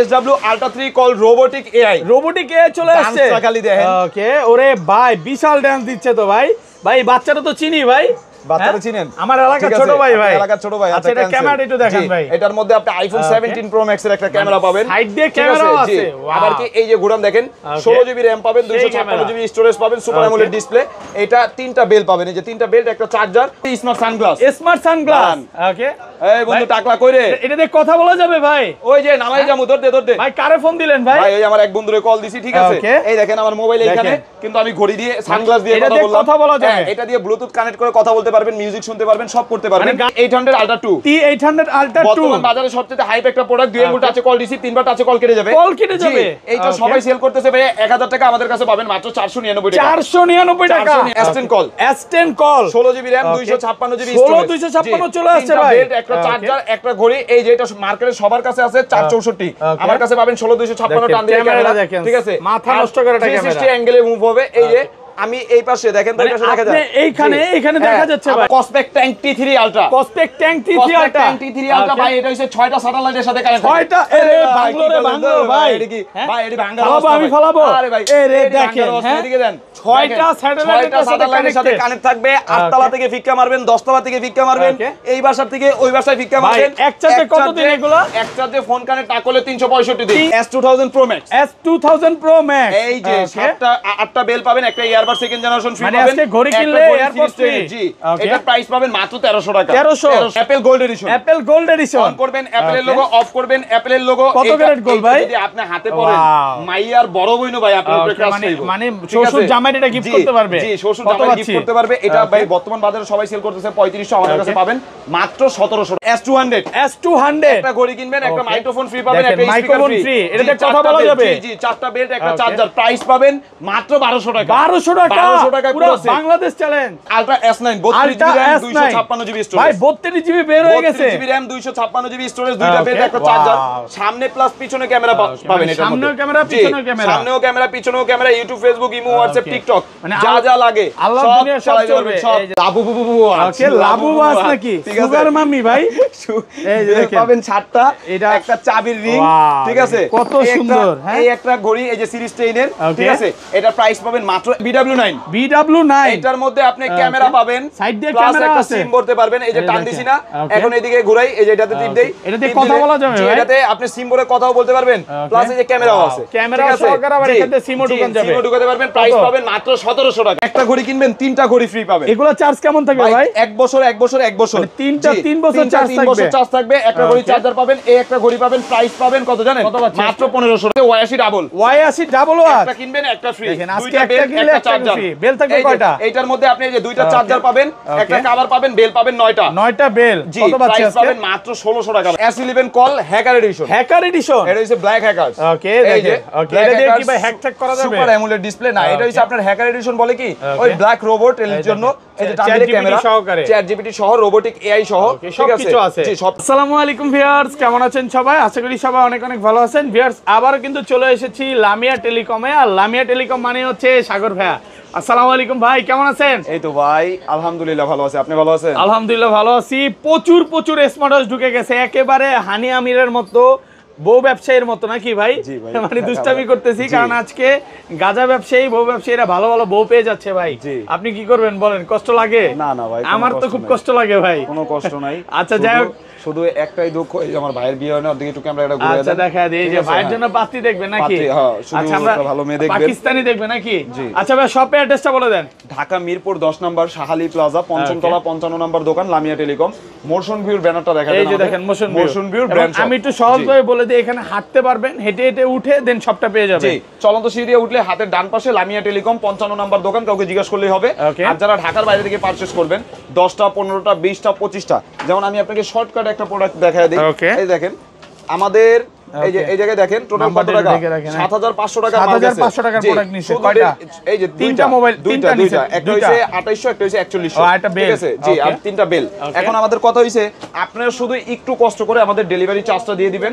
SW Ultra 3 call robotic AI চলে আসছে। ওকে, ওরে ভাই বিশাল ডান্স দিচ্ছে তো ভাই। ভাই বাচ্চাটা তো চিনি ভাই। বাচ্চারা চিনেন? আমার এলাকার ছোট ভাই ভাই। এলাকার ছোট ভাই। আচ্ছা, এটা ক্যামেরাটা একটু দেখান ভাই। এটার মধ্যে আপনি iPhone 17 Pro Max এর একটা ক্যামেরা পাবেন। সাইড দিয়ে ক্যামেরাও আছে। আবার কি এই যে ঘুরান দেখেন, 16GB RAM পাবেন, 256GB স্টোরেজ পাবেন, সুপার অ্যামোলেড ডিসপ্লে। এটা তিনটা বেল পাবেন, এই যে তিনটা বেল্ট, একটা চার্জার, স্মার্ট সানগ্লাস। ওকে, এই বন্ধু টাকলা কইরে এটা দিয়ে কথা বলা যাবে ভাই? ওই যে নামাই যামু, ধরতে ভাই কারে ফোন দিলেন ভাই? ভাই এই আমার এক বন্ধুরে কল দিছি, ঠিক আছে? এই দেখেন আমার মোবাইল এইখানে, কিন্তু আমি ঘড়ি দিয়ে সানগ্লাস দিয়ে কথা বলা যাবে। এটা দিয়ে ব্লুটুথ কানেক্ট করে কথা বলতে পারবেন, মিউজিক শুনতে পারবেন, সব করতে পারবেন। 800 Ultra 2 T800 Ultra 2 বর্তমান বাজারে সবচেয়ে হাইপ একটা প্রোডাক্ট। 2 আঙ্গুল টাচে কল দিছি, 3বার টাচে কল কেটে যাবে। এইটা সবাই সেল করতেছে ভাই 1000 টাকা, আমাদের কাছে পাবেন মাত্র 499 টাকা। 499 টাকা। S10 call 16GB RAM 256GB storage. 256 চলে আসছে ভাই। একটা চার্জার, একটা ঘড়ি। এই যে এটা মার্কেটে সবার কাছে আছে 464, আমার কাছে পাবেন 16256 টান দিয়ে ক্যামেরা, ঠিক আছে? মাথা নষ্ট করে এটা ক্যামেরা 360 অ্যাঙ্গেলে মুভ হবে। এই যে আমি এই পাশে দেখেন, তো এই পাশে দেখা যায়, এইখানে দেখা যাচ্ছে ভাই Cospac Tank T3 Ultra। Cospac Tank T3 Ultra ভাই, এটা হইছে 6টা স্যাটেলাইটের সাথে কানেক্ট। 6টা এরে বাংলো ভাই। এটা কি ভাই? এটা ভাঙা অবস্থা আমি ফলাবো। আরে ভাই এরে দেখেন, এদিকে দেন, 6টা স্যাটেলাইটের সাথে কানেক্ট থাকবে। 8 তলা থেকে ফিক্কা মারবেন, 10 তলা থেকে ফিক্কা মারবেন, এই বাসার থেকে ওই বাসায় ফিক্কা মারবেন। এক চার্জে কত দিন এগুলো? এক চার্জে ফোন কানেক্ট না করলে 365 দিন। S2000 Pro Max, S2000 Pro Max। এই যে 8টা বেল পাবেন, একটা ইয়ারবার সেকেন্ড জেনারেশন ফ্রি মানে আজকে ঘড়ি কিনলে এয়ারপোর্ট ফ্রি। জি, এটা প্রাইস পাবেন মাত্র 1300 টাকা। 1300 অ্যাপল গোল্ড এডিশন। অন করবেন অ্যাপলের লোগো, অফ করবেন অ্যাপলের লোগো। কত ক্যারেট গোল্ড ভাই? যদি আপনি হাতে পরেন, মাইয়ার বড় বইনো ভাই আপনার উপরে ক্রাশ খাইবো। মানে শ্বশুর জামাই এটা গিফট করতে পারবে। জি, শ্বশুর জামাই গিফট করতে পারবে। এটা ভাই বর্তমান বাজারে সবাই সেল করতেছে 3500, আমাদের কাছে পাবেন মাত্র 1700। S200 একটা ঘড়ি কিনবেন, একটা মাইক্রোফোন ফ্রি পাবেন, একটা স্পিকার ফ্রি। এটাতে কথা বলা যাবে। জি, 4টা বেল্ট, একটা চার্জার, প্রাইস পাবেন মাত্র 1200 টাকা। 1200 টাকা পুরো Bangladesh challenge. Ultra S9 32GB RAM 256GB storage. ভাই 32GB বের হয়ে গেছে। 32GB RAM 256GB স্টোরেজ, দুইটা বেল্ট, একটা চার্জার, সামনে প্লাস পিছনে ক্যামেরা পাবেন। এটা সামনেও ক্যামেরা, পিছনেও ক্যামেরা। সামনেও ক্যামেরা, পিছনেও camera, YouTube, Facebook, imo, WhatsApp, TikTok, মানে যা লাগে আল্লাহ দুনিয়া সব চলবে। লাবু ওকে, লাবু বাস নাকি সুগার মাম্মি ভাই। এই যে পাবেন 7টা, এটা একটা চাবির রিং, ঠিক আছে? কত সুন্দর। এই একটা ঘড়ি, এই যে সিরিজ 10 এর, ঠিক আছে? এটা প্রাইস পাবেন মাত্র BW9। এটার মধ্যে আপনি ক্যামেরা পাবেন, সাইড দিয়ে প্লাস ক্যামেরা একটা আছে, সিম ভরতে পারবেন। এই যে টান দিছি না, এখন এইদিকে ঘুরাই, এই যে এটাতে টিপ দেই, এটাতে কথা বলা যাবে ভাই। এটাতে আপনি সিম ভরে কথাও বলতে পারবেন, প্লাস এই যে ক্যামেরাও আছে, ক্যামেরা সহকারে আবার এটাতে সিমও ঢোকানো যাবে। সিমও ঢোকাতে পারবেন। প্রাইস পাবেন মাত্র 1700 টাকা। একটা ঘড়ি কিনবেন, 3টা ঘড়ি ফ্রি পাবেন। এগুলা চার্জ কেমন থাকবে ভাই? 1 বছর মানে 3 বছর চার্জ থাকবে। একটা ঘড়ি চার্জার পাবেন, এই একটা ঘড়ি পাবেন। প্রাইস পাবেন কত জানেন? মাত্র 1500 টাকা। Y80 ডাবল একটা কিনবেন, একটা ফ্রি। দুইটা বেল, একটা চার্জার, বেল থাকবে কয়টা? এইটার মধ্যে আপনি এই যে দুইটা চার্জার পাবেন, একটা কভার পাবেন, বেল পাবেন 9টা বেল। কত পাচ্ছেন আজকে? পাবেন মাত্র 1600 টাকা। S11 call hacker addition. এটা হচ্ছে ব্ল্যাক হ্যাকার। ওকে, দেখেন। ওকে, এটা দিয়ে কি ভাই হ্যাক ট্যাক করা যাবে? সুপার অ্যামোলেড ডিসপ্লে না, এটা হচ্ছে আপনার হ্যাকার এডিশন বলে কি, ওই ব্ল্যাক রোবট এর জন্য। এই যে টাইম ক্যামেরা সহকারে, চ্যাট জিপিটি সহ, রোবোটিক AI সহ, ঠিক আছে? জি, সব। আসসালামু আলাইকুম ভিউয়ার্স, কেমন আছেন সবাই? আশা করি সবাই অনেক অনেক ভালো আছেন। ভিউয়ার্স, আবার কিন্তু চলে এসেছি লামিয়া টেলিকমে। আর লামিয়া টেলিকম মানে হচ্ছে সাগর ভাইয়া। আসসালামু আলাইকুম ভাই, কেমন আছেন? এই তো ভাই আলহামদুলিল্লাহ ভালো আছি, আপনি ভালো আছেন? আলহামদুলিল্লাহ ভালো আছি। প্রচুর স্মার্ট ঢুকে গেছে, একেবারে হানি আমিরের মতো, বউ ব্যবসায়ীর মতো নাকি ভাই? মানে দুষ্টামি করতেছি, কারণ আজকে গাঁজা ব্যবসায়ী, বউ ব্যবসায়ীরা ভালো ভালো বউ পেয়ে যাচ্ছে ভাই। আপনি কি করবেন বলেন? কষ্ট লাগে? না ভাই, আমার তো খুব কষ্ট লাগে ভাই। কোনো কষ্ট নাই। আচ্ছা, যাই হোক, শুধু একটাই দুঃখ, এই যে আমার ভাইয়ের বিয়ে হয় না, ওদিকে একটু ক্যামেরাটা ঘুরে দেন। আচ্ছা, দেখা দেই যে ভাইয়ের জন্য পাত্রী দেখবে নাকি? আচ্ছা, আমরা ভালো মেয়ে দেখবেন, পাকিস্তানি দেখবে নাকি? আচ্ছা ভাই, শপের অ্যাড্রেসটা বলে দেন। ঢাকা মিরপুর 10 নম্বর শাহালি প্লাজা, ৫ম তলা, 55 নম্বর দোকান, লামিয়া টেলিকম। মোশন ভিউর ব্যানারটা দেখা দেন। এই যে দেখেন মোশন ভিউ ব্র্যান্ড। আমি একটু সহজভাবে বলে দিই, এখানে হাঁটতে পারবেন, হেঁটে উঠে দেন সবটা পেয়ে যাবেন। জি, চলন্ত সিঁড়ি দিয়ে উঠলে হাতের ডান পাশে লামিয়া টেলিকম, 55 নম্বর দোকান, কাউকে জিজ্ঞাসা করলেই হবে। আর যারা ঢাকার বাইরে থেকে পারচেজ করবেন, 10টা, 15টা, 20টা, 25টা, যেমন আমি আপনাকে শর্টকাটে একটা প্রোডাক্ট দেখায় দিই। এই দেখেন আমাদের এই যে এই জায়গায় দেখেন টোটাল কত টাকা? 7500 টাকা মাল গেছে। 7500 টাকার প্রোডাক্ট নিছে কয়টা? এই যে তিনটা মোবাইল, দুইটা একটা হইছে 2800, একটা হইছে 4100, ঠিক আছে? জি, আর তিনটা বেল। এখন আমাদের কথা হইছে, আপনারা শুধু একটু কষ্ট করে আমাদের ডেলিভারি চার্জটা দিয়ে দিবেন।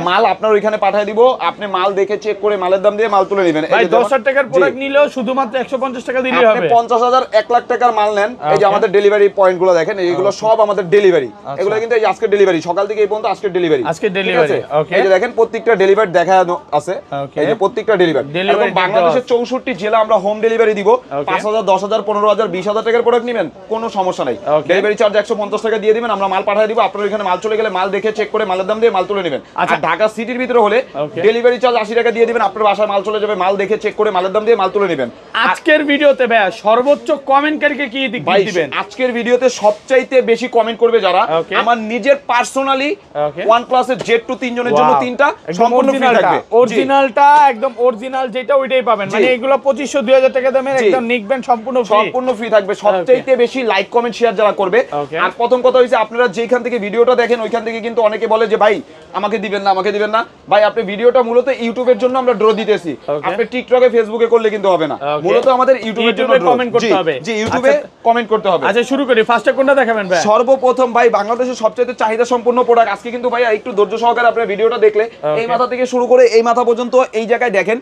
মাল আপনার ওইখানে পাঠিয়ে দিব, আপনি মাল দেখে চেক করে মালের দাম দিয়ে মাল তুলে নেবেন। ভাই 10000 টাকার প্রোডাক্ট নিলেও শুধুমাত্র 150 টাকা দিলেই হবে। আপনি 50000 1 লাখ টাকার মাল নেন, এই যে আমাদের ডেলিভারি পয়েন্টগুলো দেখেন, এইগুলো সব আমাদের ডেলিভারি। এগুলো কিন্তু এই আজকে ডেলিভারি, সকাল থেকে এই পর্যন্ত আজকে ডেলিভারি। ওকে, এই যে দেখেন প্রত্যেকটা ডেলিভারি দেখানো আছে, এই যে প্রত্যেকটা ডেলিভারি। এবং বাংলাদেশের 64 জেলা আমরা হোম ডেলিভারি দিব। 5000, 10000, 15000, 20000 টাকার প্রোডাক্ট নেবেন কোনো সমস্যা নাই, ডেলিভারি চার্জ 150 টাকা দিয়ে দিবেন, আমরা মাল পাঠিয়ে দিব। আপনার এখানে মাল চলে গেলে মাল দেখে চেক করে মালের দাম দিয়ে মাল তুলে নেবেন। আর ঢাকা সিটির ভিতরে হলে ডেলিভারি চার্জ 80 টাকা দিয়ে দিবেন, আপনার বাসায় মাল চলে যাবে, মাল দেখে চেক করে মালের দাম দিয়ে মাল তুলে নেবেন। আজকের ভিডিওতে ভাই সর্বোচ্চ কমেন্টকারীকে কি দিবেন? আজকের ভিডিওতে সবচাইতে বেশি কমেন্ট করবে যারা, আমার নিজের পার্সোনালি OnePlus এর Z2 তিনজনের জন্য তিনটা সম্পূর্ণ ফ্রি থাকবে। অরিজিনালটা একদম অরিজিনাল যেটা ওইটাই পাবেন, মানে এগুলো 2500 2000 টাকা দামের একদম নিকবেন সম্পূর্ণ ফ্রি থাকবে। সবচাইতে বেশি লাইক কমেন্ট শেয়ার যারা করবে। আর প্রথম কথা হইছে আপনারা যেখান থেকে ভিডিওটা দেখেন ওইখান থেকে কিন্তু অনেকে বলে যে ভাই আমাকে দিবেন না, আমাকে দিবেন না। ভাই আপনি ভিডিওটা মূলত ইউটিউবের জন্য আমরা ড্র দিতেছি, আপনি টিকটকে ফেসবুকে করলে কিন্তু হবে না, মূলত আমাদের ইউটিউবের জন্য কমেন্ট করতে হবে। জি ইউটিউবে কমেন্ট করতে হবে। আচ্ছা শুরু করি, ফার্স্টে কোনটা দেখাবেন ভাই? সর্বপ্রথম ভাই বাংলাদেশের সবচেয়ে চাহিদা সম্পন্ন প্রোডাক্ট আজকে কিন্তু ভাই একটু ধৈর্য সহকারে আপনি ভিডিওটা দেখলে এই মাথা থেকে শুরু করে এই মাথা পর্যন্ত এই জায়গায় দেখেন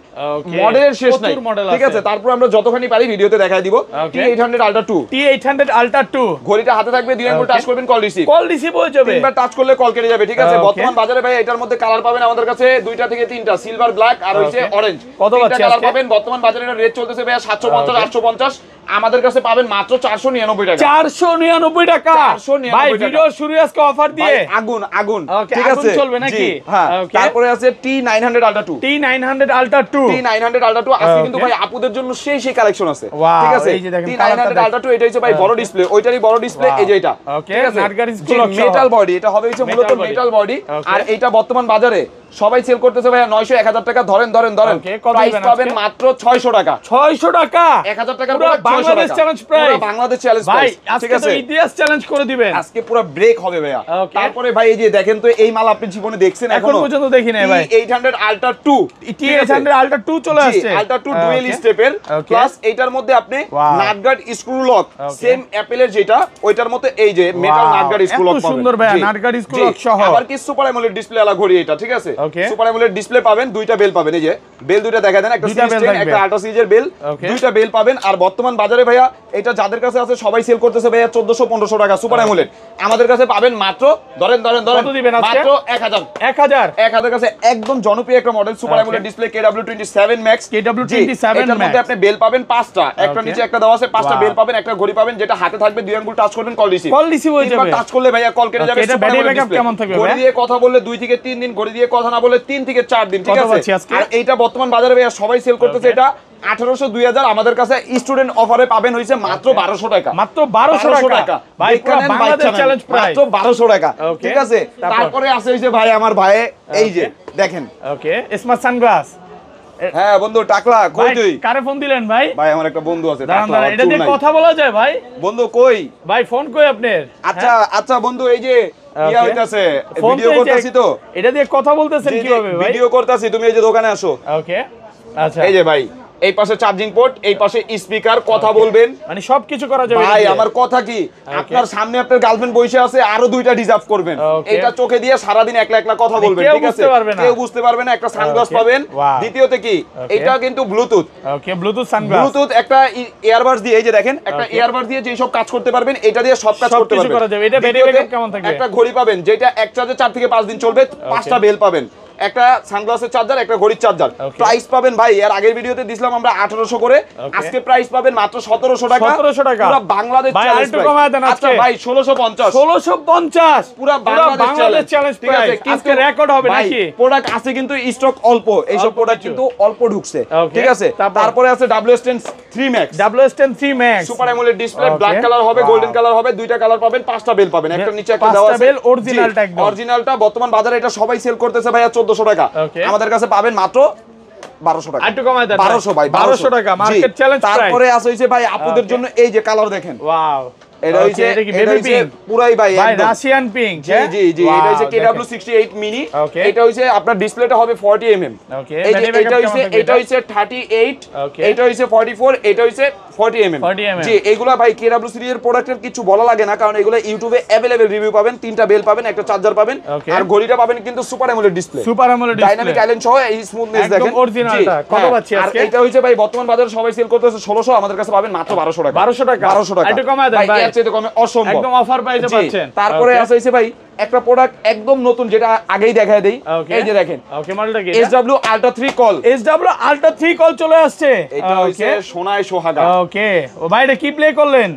মডেলের শেষ নাই, ঠিক আছে? তারপর আমরা যতখানি পারি ভিডিওতে দেখাই দিব। T800 Ultra 2, T800 Ultra 2 ঘড়িটা হাতে থাকবে, 2 আঙ্গুল টাচ করবেন, কল রিসিভ হয়ে যাবে, তিনবার টাচ করলে কল কেটে যাবে, ঠিক আছে? বর্তমান বাজারে ভাই এটার মধ্যে কালার পাবেন আমাদের কাছে 2টা থেকে 3টা, সিলভার, ব্ল্যাক আর হইছে অরেঞ্জ। কত পাচ্ছেন কালার পাবেন। বর্তমান বাজারে এটা রেট চলতেছে ভাই 750 850, আমাদের কাছে পাবেন মাত্র 499 টাকা। 499 টাকা ভাই, ভিডিও শুরু আজকে অফার দিয়ে আগুন আগুন, ঠিক আছে? চলবে নাকি? হ্যাঁ। তারপরে আছে T900 Ultra 2, T900 Ultra 2, T900 Ultra 2 আজকে কিন্তু ভাই আপুদের জন্য সেই কালেকশন আছে, ঠিক আছে? T900 Ultra 2 এটা হচ্ছে ভাই বড় ডিসপ্লে, ওইটারই বড় ডিসপ্লে, এই যে এটা, ঠিক আছে? মেটাল বডি, এটা হবে হচ্ছে মূলত মেটাল বডি। আর এটা বর্তমান বাজারে সবাই সেল করতেছে ভাই 900 1000 টাকা, ধরেন প্রাইস পাবেন মাত্র 600 টাকা। 600 টাকা 1000 টাকা Bangladesh challenge price, Bangladesh challenge price, ঠিক আছে? ইতিহাস চ্যালেঞ্জ করে দিবেন আজকে পুরো ব্রেক হবে ভাইয়া। তারপরে ভাই এই যে দেখেন তো এই মাল আপনি জীবনে দেখছেন এখন পর্যন্ত দেখি নাই ভাই? T800 Ultra 2, T800 Ultra 2 চলে আসছে, Ultra 2 ডুয়াল স্টেপের, প্লাস এইটার মধ্যে আপনি নাটগার্ড স্ক্রু লক, সেম অ্যাপেলের যেটা ওইটার মধ্যে এই যে মেটাল নাটগার্ড স্ক্রু লক পাবেন, সুন্দর ভাই নাটগার্ড স্ক্রু লক সহ। আবার কি সুপার অ্যামোলেড ডিসপ্লে আলা ঘড়ি এটা, ঠিক আছে? সুপার অ্যামোলেড ডিসপ্লে পাবেন, দুইটা বেল পাবেন, এই যে বেল দুইটা দেখা দেন, একটা সিরিজ 10 একটা আল্ট্রা সিরিজের বেল, দুইটা বেল পাবেন। আর বর্তমান বাজারে ভাইয়া এটা যাদের কাছে আছে সবাই সেল করতেছে ভাইয়া 1400 1500 টাকা সুপার অ্যামোলেড, আমাদের কাছে পাবেন মাত্র ধরেন মাত্র 1000 কাছে একদম জনপ্রিয় একটা model super AMOLED display KW27 Max। এটার মধ্যে আপনি বেল পাবেন 5টা, একটা নিচে একটা দেওয়া আছে, 5টা বেল পাবেন, একটা ঘড়ি পাবেন, যেটা হাতে থাকবে, 2 আঙ্গুল টাচ করবেন, কল রিসিভ হয়ে যাবে। টাচ করলে ভাইয়া কল কেটে যাবে। ব্যাটারি ব্যাকআপ কেমন থাকবে? ঘড়ি দিয়ে কথা বললে 2 থেকে 3 দিন, ঘড়ি দিয়ে কথা না বললে 3 থেকে 4 দিন, ঠিক আছে? আর এইটা বর্তমান বাজারে ভাইয়া সবাই সেল করতেছে এটা 1800 2000, আমাদের কাছে স্টুডেন্ট অফারে পাবেন হইছে মাত্র 1200 টাকা, মাত্র 1200 টাকা ভাই, পুরো বাংলাদেশ চ্যালেঞ্জ প্রাইস মাত্র 1200 টাকা, ঠিক আছে? তারপরে আছে হইছে ভাই আমার ভাই এই যে দেখেন, ওকে স্মার্ট সানগ্লাস। হ্যাঁ বন্ধু টাকলা, কই তুই? কারে ফোন দিলেন ভাই? ভাই আমার একটা বন্ধু আছে টাকলা, এটা দিয়ে কথা বলা যায় ভাই? বন্ধু কই ভাই, ফোন কই আপনার? আচ্ছা আচ্ছা বন্ধু, এই যে ইয়া হইতাছে, ভিডিও করতেছি তো, এটা দিয়ে কথা বলতেছেন কিভাবে ভাই? ভিডিও করতেছি, তুমি এই যে দোকানে আসো। ওকে আচ্ছা, এই যে ভাই এই পাশে চার্জিং পোর্ট, এই পাশে স্পিকার, কথা বলবেন, মানে সবকিছু করা যাবে ভাই। আমার কথা কি, আপনার সামনে আপনার গার্লফ্রেন্ড বসে আছে, আরো 2টা ডিজার্ভ করবেন, এটা চোখে দিয়ে সারা দিন একলা একলা কথা বলবেন, ঠিক আছে? কেউ বুঝতে পারবে না, একটা সানগ্লাস পাবেন। দ্বিতীয়তে কি, এটা কিন্তু ব্লুটুথ, ওকে ব্লুটুথ সানগ্লাস, ব্লুটুথ একটা ইয়ারবাডস দিয়ে, এই যে দেখেন একটা ইয়ারবাডস দিয়ে যে সব কাজ করতে পারবেন, এটা দিয়ে সব কাজ করতে পারবেন। এটা ব্যাটারি ব্যাকআপ কেমন থাকবে? একটা ঘড়ি পাবেন যেটা এক চার্জে 4 থেকে 5 দিন চলবে, 5টা বেল পাবেন, একটা সানগ্লাসের চার্জার, একটা ঘড়ির চার্জার। প্রাইস পাবেন ভাই, এর আগের ভিডিওতে দিছিলাম আমরা 1800 করে, আজকে প্রাইস পাবেন মাত্র 1700 টাকা। 1700 টাকা পুরো বাংলাদেশ ভাই, চ্যালেঞ্জ আরেকটু কমায় দেন আজকে। আচ্ছা ভাই 1650 পুরো বাংলাদেশ চ্যালেঞ্জ প্রাইস, আজকে রেকর্ড হবে নাকি? প্রোডাক্ট আছে কিন্তু স্টক অল্প, এইসব প্রোডাক্ট কিন্তু অল্প ঢুকছে, ঠিক আছে? তারপরে আছে WS10 3 Max, WS10 3 Max super AMOLED display, black colour হবে, গোল্ডেন কালার হবে, 2টা কালার পাবেন, 5টা বেল পাবেন, একটা নিচে একটা দেওয়া আছে, অরিজিনালটা একদম অরিজিনালটা। বর্তমান বাজারে এটা সবাই সেল করতেছে ভাইয়া 1400 টাকা, আমাদের কাছে পাবেন মাত্র 1200 টাকা। একটু কমায় দেন 1200 ভাই, 1200 টাকা মার্কেট চ্যালেঞ্জ প্রাইস। তারপরে আছে হইছে ভাই আপুদের জন্য এই যে কালার দেখেন, ওয়াও, এটা হইছে পুরাই ভাই রাশিয়ান পিঙ্ক। জি জি জি, এটা হইছে KW68 মিনি, এটা হইছে আপনার ডিসপ্লেটা হবে 40 mm, এই যে এটা হইছে 38, এটা হইছে 44, এটা হইছে 40 mm। জি এগুলা ভাই KW সিরিজের প্রোডাক্টের কিছু বলা লাগে না, কারণ এগুলা ইউটিউবে अवेलेबल রিভিউ পাবেন, 3টা বেল পাবেন, একটা চার্জার পাবেন, আর ঘড়িটা পাবেন কিন্তু super AMOLED display, dynamic island সহ এই স্মুথনেস দেখেন, অরিজিনালটা কত পাচ্ছি আজকে? আর এটা হইছে ভাই বর্তমান বাজারে সবাই সেল করতেছে 1600, আমাদের কাছে পাবেন মাত্র 1200 টাকা। 1200 টাকা, 1200 টাকা। একটু কমায় দেন ভাই। এর চাইতে কমে অসম্ভব, একদম অফার প্রাইসে পাচ্ছেন। তারপরে আছে হইছে ভাই একটা প্রোডাক্ট একদম নতুন, যেটা আগেই দেখায় দেই, এই যে দেখেন ওকে মডেলটা কি? SW Ultra 3 call, SW Ultra 3 call চলে আসছে। এটা হইছে সোনায় সোহাগা। ওকে ও ভাই এটা কি প্লে করলেন?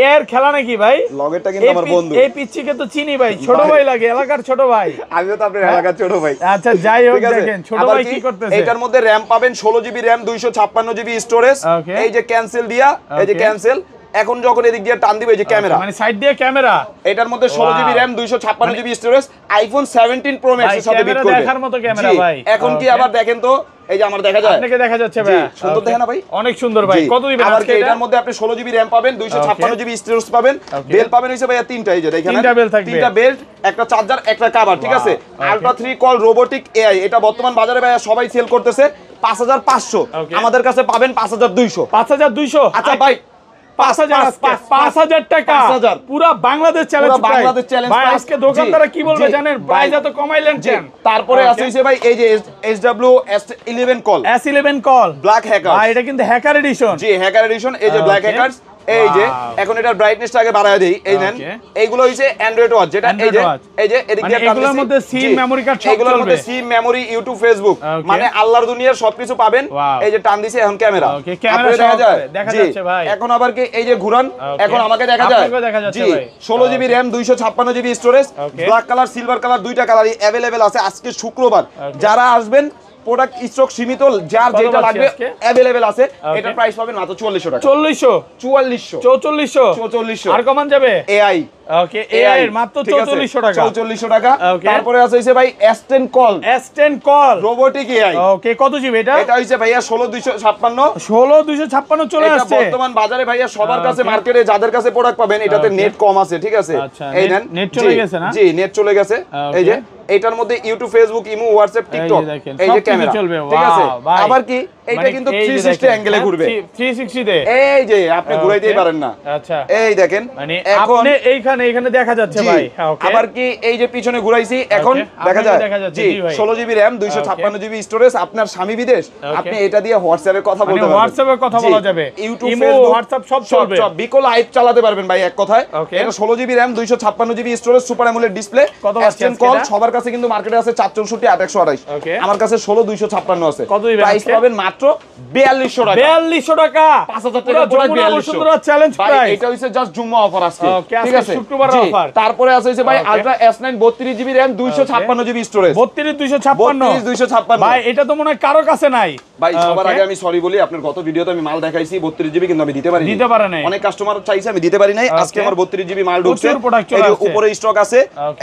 এর খেলা নাকি ভাই? লগেরটা কিন্তু আমার বন্ধু, এই পিচ্চিকে তো চিনি ভাই, ছোট ভাই লাগে, এলাকার ছোট ভাই। আমিও তো আপনার এলাকার ছোট ভাই। আচ্ছা যাই হোক, দেখেন ছোট ভাই কি করতেছে। এটার মধ্যে র‍্যাম পাবেন 16GB র‍্যাম, 256GB স্টোরেজ। এই যে ক্যান্সেল দিয়া, এই যে ক্যান্সেল, এখন যখন এদিক দিয়ে টান দিবে, এই যে ক্যামেরা, মানে সাইড দিয়ে ক্যামেরা। এটার মধ্যে 16GB RAM, 256GB storage, iPhone 17 pro max এর সাথে বিট করবে। দেখার মতো ক্যামেরা ভাই। এখন কি আবার দেখেন তো, এই যে আমার দেখা যায়, আপনাকে দেখা যাচ্ছে ভাই, সুন্দর দেখেন না ভাই, অনেক সুন্দর ভাই। কত দিবেন আবার আজকে? এটার মধ্যে আপনি 16GB র‍্যাম পাবেন, 256GB স্টোরেজ পাবেন, বেল পাবেন হইছে ভাই তিনটা, এই যে দেখেন তিনটা বেল থাকবে, তিনটা বেল্ট, একটা চার্জার, একটা কভার, ঠিক আছে। আলট্রা 3 কল রোবোটিক এআই, এটা বর্তমান বাজারে ভাই সবাই সেল করতেছে 5500, আমাদের কাছে পাবেন 5200। 5200? আচ্ছা ভাই 5000 টাকা পুরো বাংলাদেশ চ্যালেঞ্জ ভাই। আজকে দোকানদাররা কি বলবে জানেন, প্রাইস এত কমাইলেন কেন? তারপরে আছে ভাই এই যে SW S11 call, S11 call black hacker, ভাই এটা কিন্তু হ্যাকার এডিশন। জি হ্যাকার এডিশন, এই যে ব্ল্যাক হ্যাকারস। এই যে এখন এটার ব্রাইটনেসটা আগে বাড়ায় দেই, এই নেন, এইগুলো হইছে অ্যান্ড্রয়েড ওয়াচ, যেটা এই যে এদিক দিয়ে এগুলোর মধ্যে সিম মেমরি কার্ড সব চলবে, এগুলোর মধ্যে সিম মেমরি ইউটিউব ফেসবুক মানে আল্লাহর দুনিয়ার সবকিছু পাবেন। এই যে টান দিছে, এখন ক্যামেরা আপনাদের দেখা যাচ্ছে ভাই। এখন আবার কি এই যে ঘুরান, এখন আমাকে দেখা যায়, জি 16GB RAM, 256GB storage, black colour silver colour দুইটা কালারই अवेलेबल আছে। আজকে শুক্রবার, যারা আসবেন প্রোডাক্ট স্টক সীমিত, যার যেটা লাগবে अवेलेबल আছে। এটা প্রাইস পাবেন মাত্র 4400 টাকা। 4400 আর কমান যাবে এআই। ওকে এআই এর মাত্র 4400 টাকা। 4400 টাকা। তারপরে আছে হইছে ভাই S10 call, S10 call robotic AI. Okay কত জিবি এটা? এটা হইছে ভাইয়া 16256। 16256 চলে আসছে। এটা বর্তমান বাজারে ভাইয়া সবার কাছে, মার্কেটে যাদের কাছে প্রোডাক্ট পাবেন, এটাতে নেট কম আছে, ঠিক আছে। এই নেন, নেট চলে গেছে না? জি নেট চলে গেছে। এই যে এটার মধ্যে YouTube, Facebook, imo, WhatsApp, TikTok, এই যে ক্যামেরা চলবে, ঠিক আছে। আবার কি এটা কিন্তু 360 অ্যাঙ্গেলে ঘুরবে, 360 তে, এই যে আপনি ঘুরাইতেই পারেন না। আচ্ছা এই দেখেন, মানে আপনি এইখানে দেখা যাচ্ছে ভাই। আবার কি এই যে পিছনে ঘুরাইছি, এখন দেখা যায়, জি 16GB র‍্যাম, 256GB স্টোরেজ। আপনার স্বামী বিদেশ, আপনি এটা দিয়ে হোয়াটসঅ্যাপে কথা বলতে পারবেন, হোয়াটসঅ্যাপে কথা বলা যাবে, ইউটিউব, ইমো, ফেসবুক, হোয়াটসঅ্যাপ সব চলবে, সব বিকো লাইভ চালাতে পারবেন ভাই এক কথায়। এটা 16GB RAM, 256GB storage, super AMOLED display, S10 call. সবার কাছে কিন্তু মার্কেটে আছে 464 828, আমার কাছে 16256 আছে। প্রাইস পাবেন মাত্র 4200 টাকা। 4200 টাকা, 5000 টাকা পুরো 4200 চ্যালেঞ্জ প্রাইস। এটা হইছে জাস্ট জুম্মা অফার আজকে, ঠিক আছে, শুক্রবারের অফার। তারপরে আছে হইছে ভাই ultra S9 32GB RAM, 256GB storage. 32256 ভাই, এটা তো মনে হয় কারো কাছে নাই ভাই। সবার আগে আমি সরি বলি, আপনার গত ভিডিওতে আমি মাল দেখাইছি 32GB, কিন্তু আমি দিতে পারি নাই। অনেক কাস্টমার চাইছে, আমি দিতে পারি নাই। আজকে আমার 32GB মাল ঢুকছে, এই যে উপরে স্টক আছে,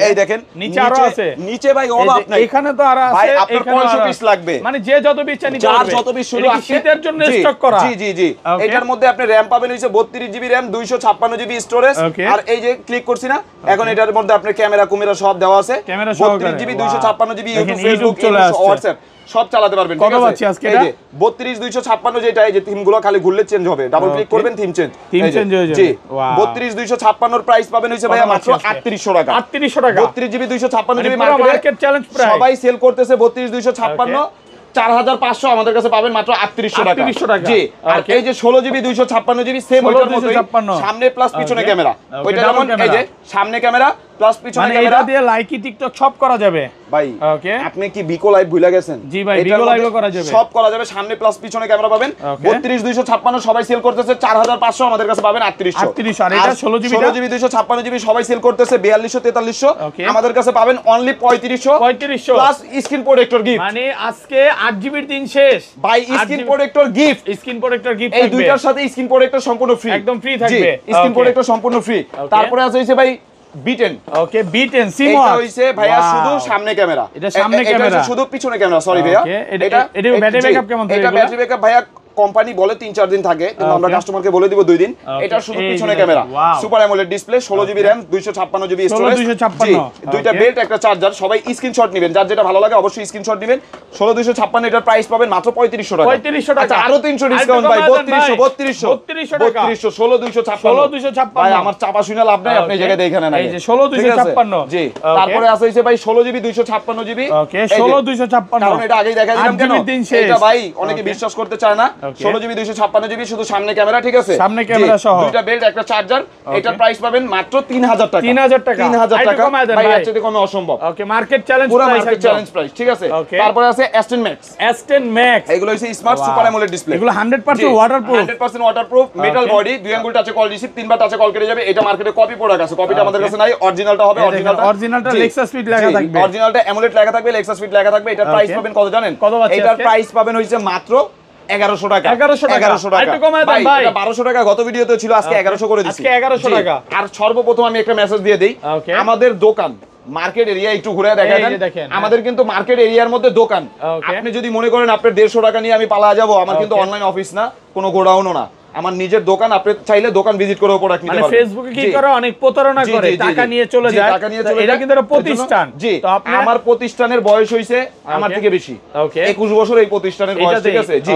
এই দেখেন, নিচে আরো আছে, নিচে ভাই অভাব নাই, এখানে তো আরো আছে। ভাই আপনার 500 পিস লাগবে, মানে যে যত পিস চাই নিতে পারবে, যত পিস শুরু আছে শীতের জন্য স্টক করা। জি এটার মধ্যে আপনি র‍্যাম পাবেন হইছে 32GB র‍্যাম, 256GB স্টোরেজ। আর এই যে ক্লিক করছি না, এখন এটার মধ্যে আপনার ক্যামেরা কুমিরা সব দেওয়া আছে, 32GB 256GB YouTube, Facebook, WhatsApp সব চালাতে পারবেন, ঠিক আছে। এই যে 32 256 যেটা, এই যে থিমগুলো খালি ঘুরলে চেঞ্জ হবে, ডাবল ক্লিক করবেন থিম চেঞ্জ হয়ে যাবে। জি 32 256 এর প্রাইস পাবেন হইছে ভাইয়া মাত্র 3800 টাকা। 3800 টাকা, 32GB 256GB market challenge price, সবাই সেল করতেছে 32 256, 4500 আমাদের কাছে পাবেন মাত্র 3800 টাকা। জি আর এই যে 16GB 256GB সেম ওইটার মতই, সামনে প্লাস পিছনে ক্যামেরা, ওইটা যেমন এই যে সামনে ক্যামেরা প্লাস পিছনে ক্যামেরা, এটা দিয়ে লাইকি টিকটক সব করা যাবে ভাই। ওকে আপনি কি বিকো লাইভ ভুলে গেছেন? জি ভাই, বিকো লাইভও করা যাবে, সব করা যাবে, সামনে প্লাস পিছনে ক্যামেরা পাবেন। 32 256 সবাই সেল করতেছে 4500, আমাদের কাছে পাবেন 3800। আর এটা 16GB 256GB সবাই সেল করতেছে 4200 4300, আমাদের কাছে পাবেন only 3500 plus screen protector gift. মানে আজকে 8GB এর দিন শেষ ভাই, screen protector gift, screen protector gift এই দুইটার সাথে স্ক্রিন প্রোটেক্টর সম্পূর্ণ ফ্রি, একদম ফ্রি থাকবে, স্ক্রিন প্রোটেক্টর সম্পূর্ণ ফ্রি। তারপরে আছে হইছে ভাই B10, ওকে B10 সিম এটা হইছে ভাইয়া শুধু সামনে ক্যামেরা, এটা সামনে ক্যামেরা, এটা শুধু পিছনে ক্যামেরা, সরি ভাইয়া। এটা ব্যাটারি ব্যাকআপ কেমন থাকে? এটা ব্যাটারি ব্যাকআপ ভাইয়া কোম্পানি বলে 3-4 দিন থাকে, কিন্তু আমরা কাস্টমারকে বলে দিব 2 দিন। এটা শুধু পিছনে camera, super AMOLED display, 16GB RAM, 256GB storage, দুইটা বেল্ট, একটা চার্জার। সবাই স্ক্রিনশট নেবেন, যার যেটা ভালো লাগে অবশ্যই স্ক্রিনশট নেবেন। 16256 এটার প্রাইস পাবেন মাত্র 3500 টাকা। 3500 টাকা, আরো 300 ডিসকাউন্ট ভাই, 3200 টাকা, 16256 ভাই। আমার চাপা শুনে লাভ নাই, আপনি এই জায়গায় দেখেন না, এই যে 16256। জি তারপরে আছে হইছে ভাই 16GB 256GB, ওকে 16256, কারণ এটা আগেই দেখাই দিলাম কেন, এটা ভাই অনেকে বিশ্বাস করতে চায় না। 16GB 256GB শুধু সামনে ক্যামেরা, ঠিক আছে? সামনে ক্যামেরা সহ দুইটা বেল্ট একটা চার্জার। এটার প্রাইস পাবেন মাত্র 3000 টাকা। 3000 টাকা 3000 টাকা ভাই, এর চেয়ে কমে অসম্ভব। ওকে, মার্কেট চ্যালেঞ্জ পুরো প্রাইস, মার্কেট চ্যালেঞ্জ প্রাইস, ঠিক আছে? তারপরে আছে S10 Max। S10 Max এগুলো হচ্ছে স্মার্ট সুপার অ্যামোলেড ডিসপ্লে। এগুলো 100% ওয়াটারপ্রুফ, 100% ওয়াটারপ্রুফ, মেটাল বডি, দুই আঙ্গুল টাচে কল রিসিভ, তিনবার টাচে কল কেটে যাবে। এটা মার্কেটে কপি প্রোডাক্ট আছে, কপিটা আমাদের কাছে নাই, অরিজিনালটা হবে। অরিজিনালটা লেক্সাস ফিট লেখা থাকবে, অরিজিনালটা অ্যামোলেড লেখা থাকবে, লেক্সাস ফিট লেখা থাকবে। এটার প্রাইস পাবেন কত জানেন? এটার প্রাইস পাবেন হইছে মাত্র 1100 টাকা। 1100 টাকা। একটু কমায় দেন ভাই। এটা 1200 টাকা গত ভিডিওতে ছিল, আজকে 1100 করে দিচ্ছি। আজকে 1100 টাকা। আর সর্বপ্রথম আমি একটা মেসেজ দিয়ে দেই, আমাদের দোকান মার্কেট এরিয়া একটু ঘুরে দেখেন। আমাদের কিন্তু মার্কেট এরিয়ার মধ্যে দোকান। আপনি যদি মনে করেন আপনার 150 টাকা নিয়ে আমি পালা যাব, আমার কিন্তু অনলাইন অফিস না, কোনো গোডাউনও না, আমার নিজের দোকান। আপনি চাইলে দোকান ভিজিট করে প্রোডাক্ট নিতে পারবেন। মানে ফেসবুকে কি করে অনেক প্রতারণা করে, টাকা নিয়ে চলে যায়। এটা কিন্তু একটা প্রতিষ্ঠান। জি, আমার প্রতিষ্ঠানের বয়স হইছে আমার থেকে বেশি, 21 বছর এই প্রতিষ্ঠানের বয়স, ঠিক আছে? জি।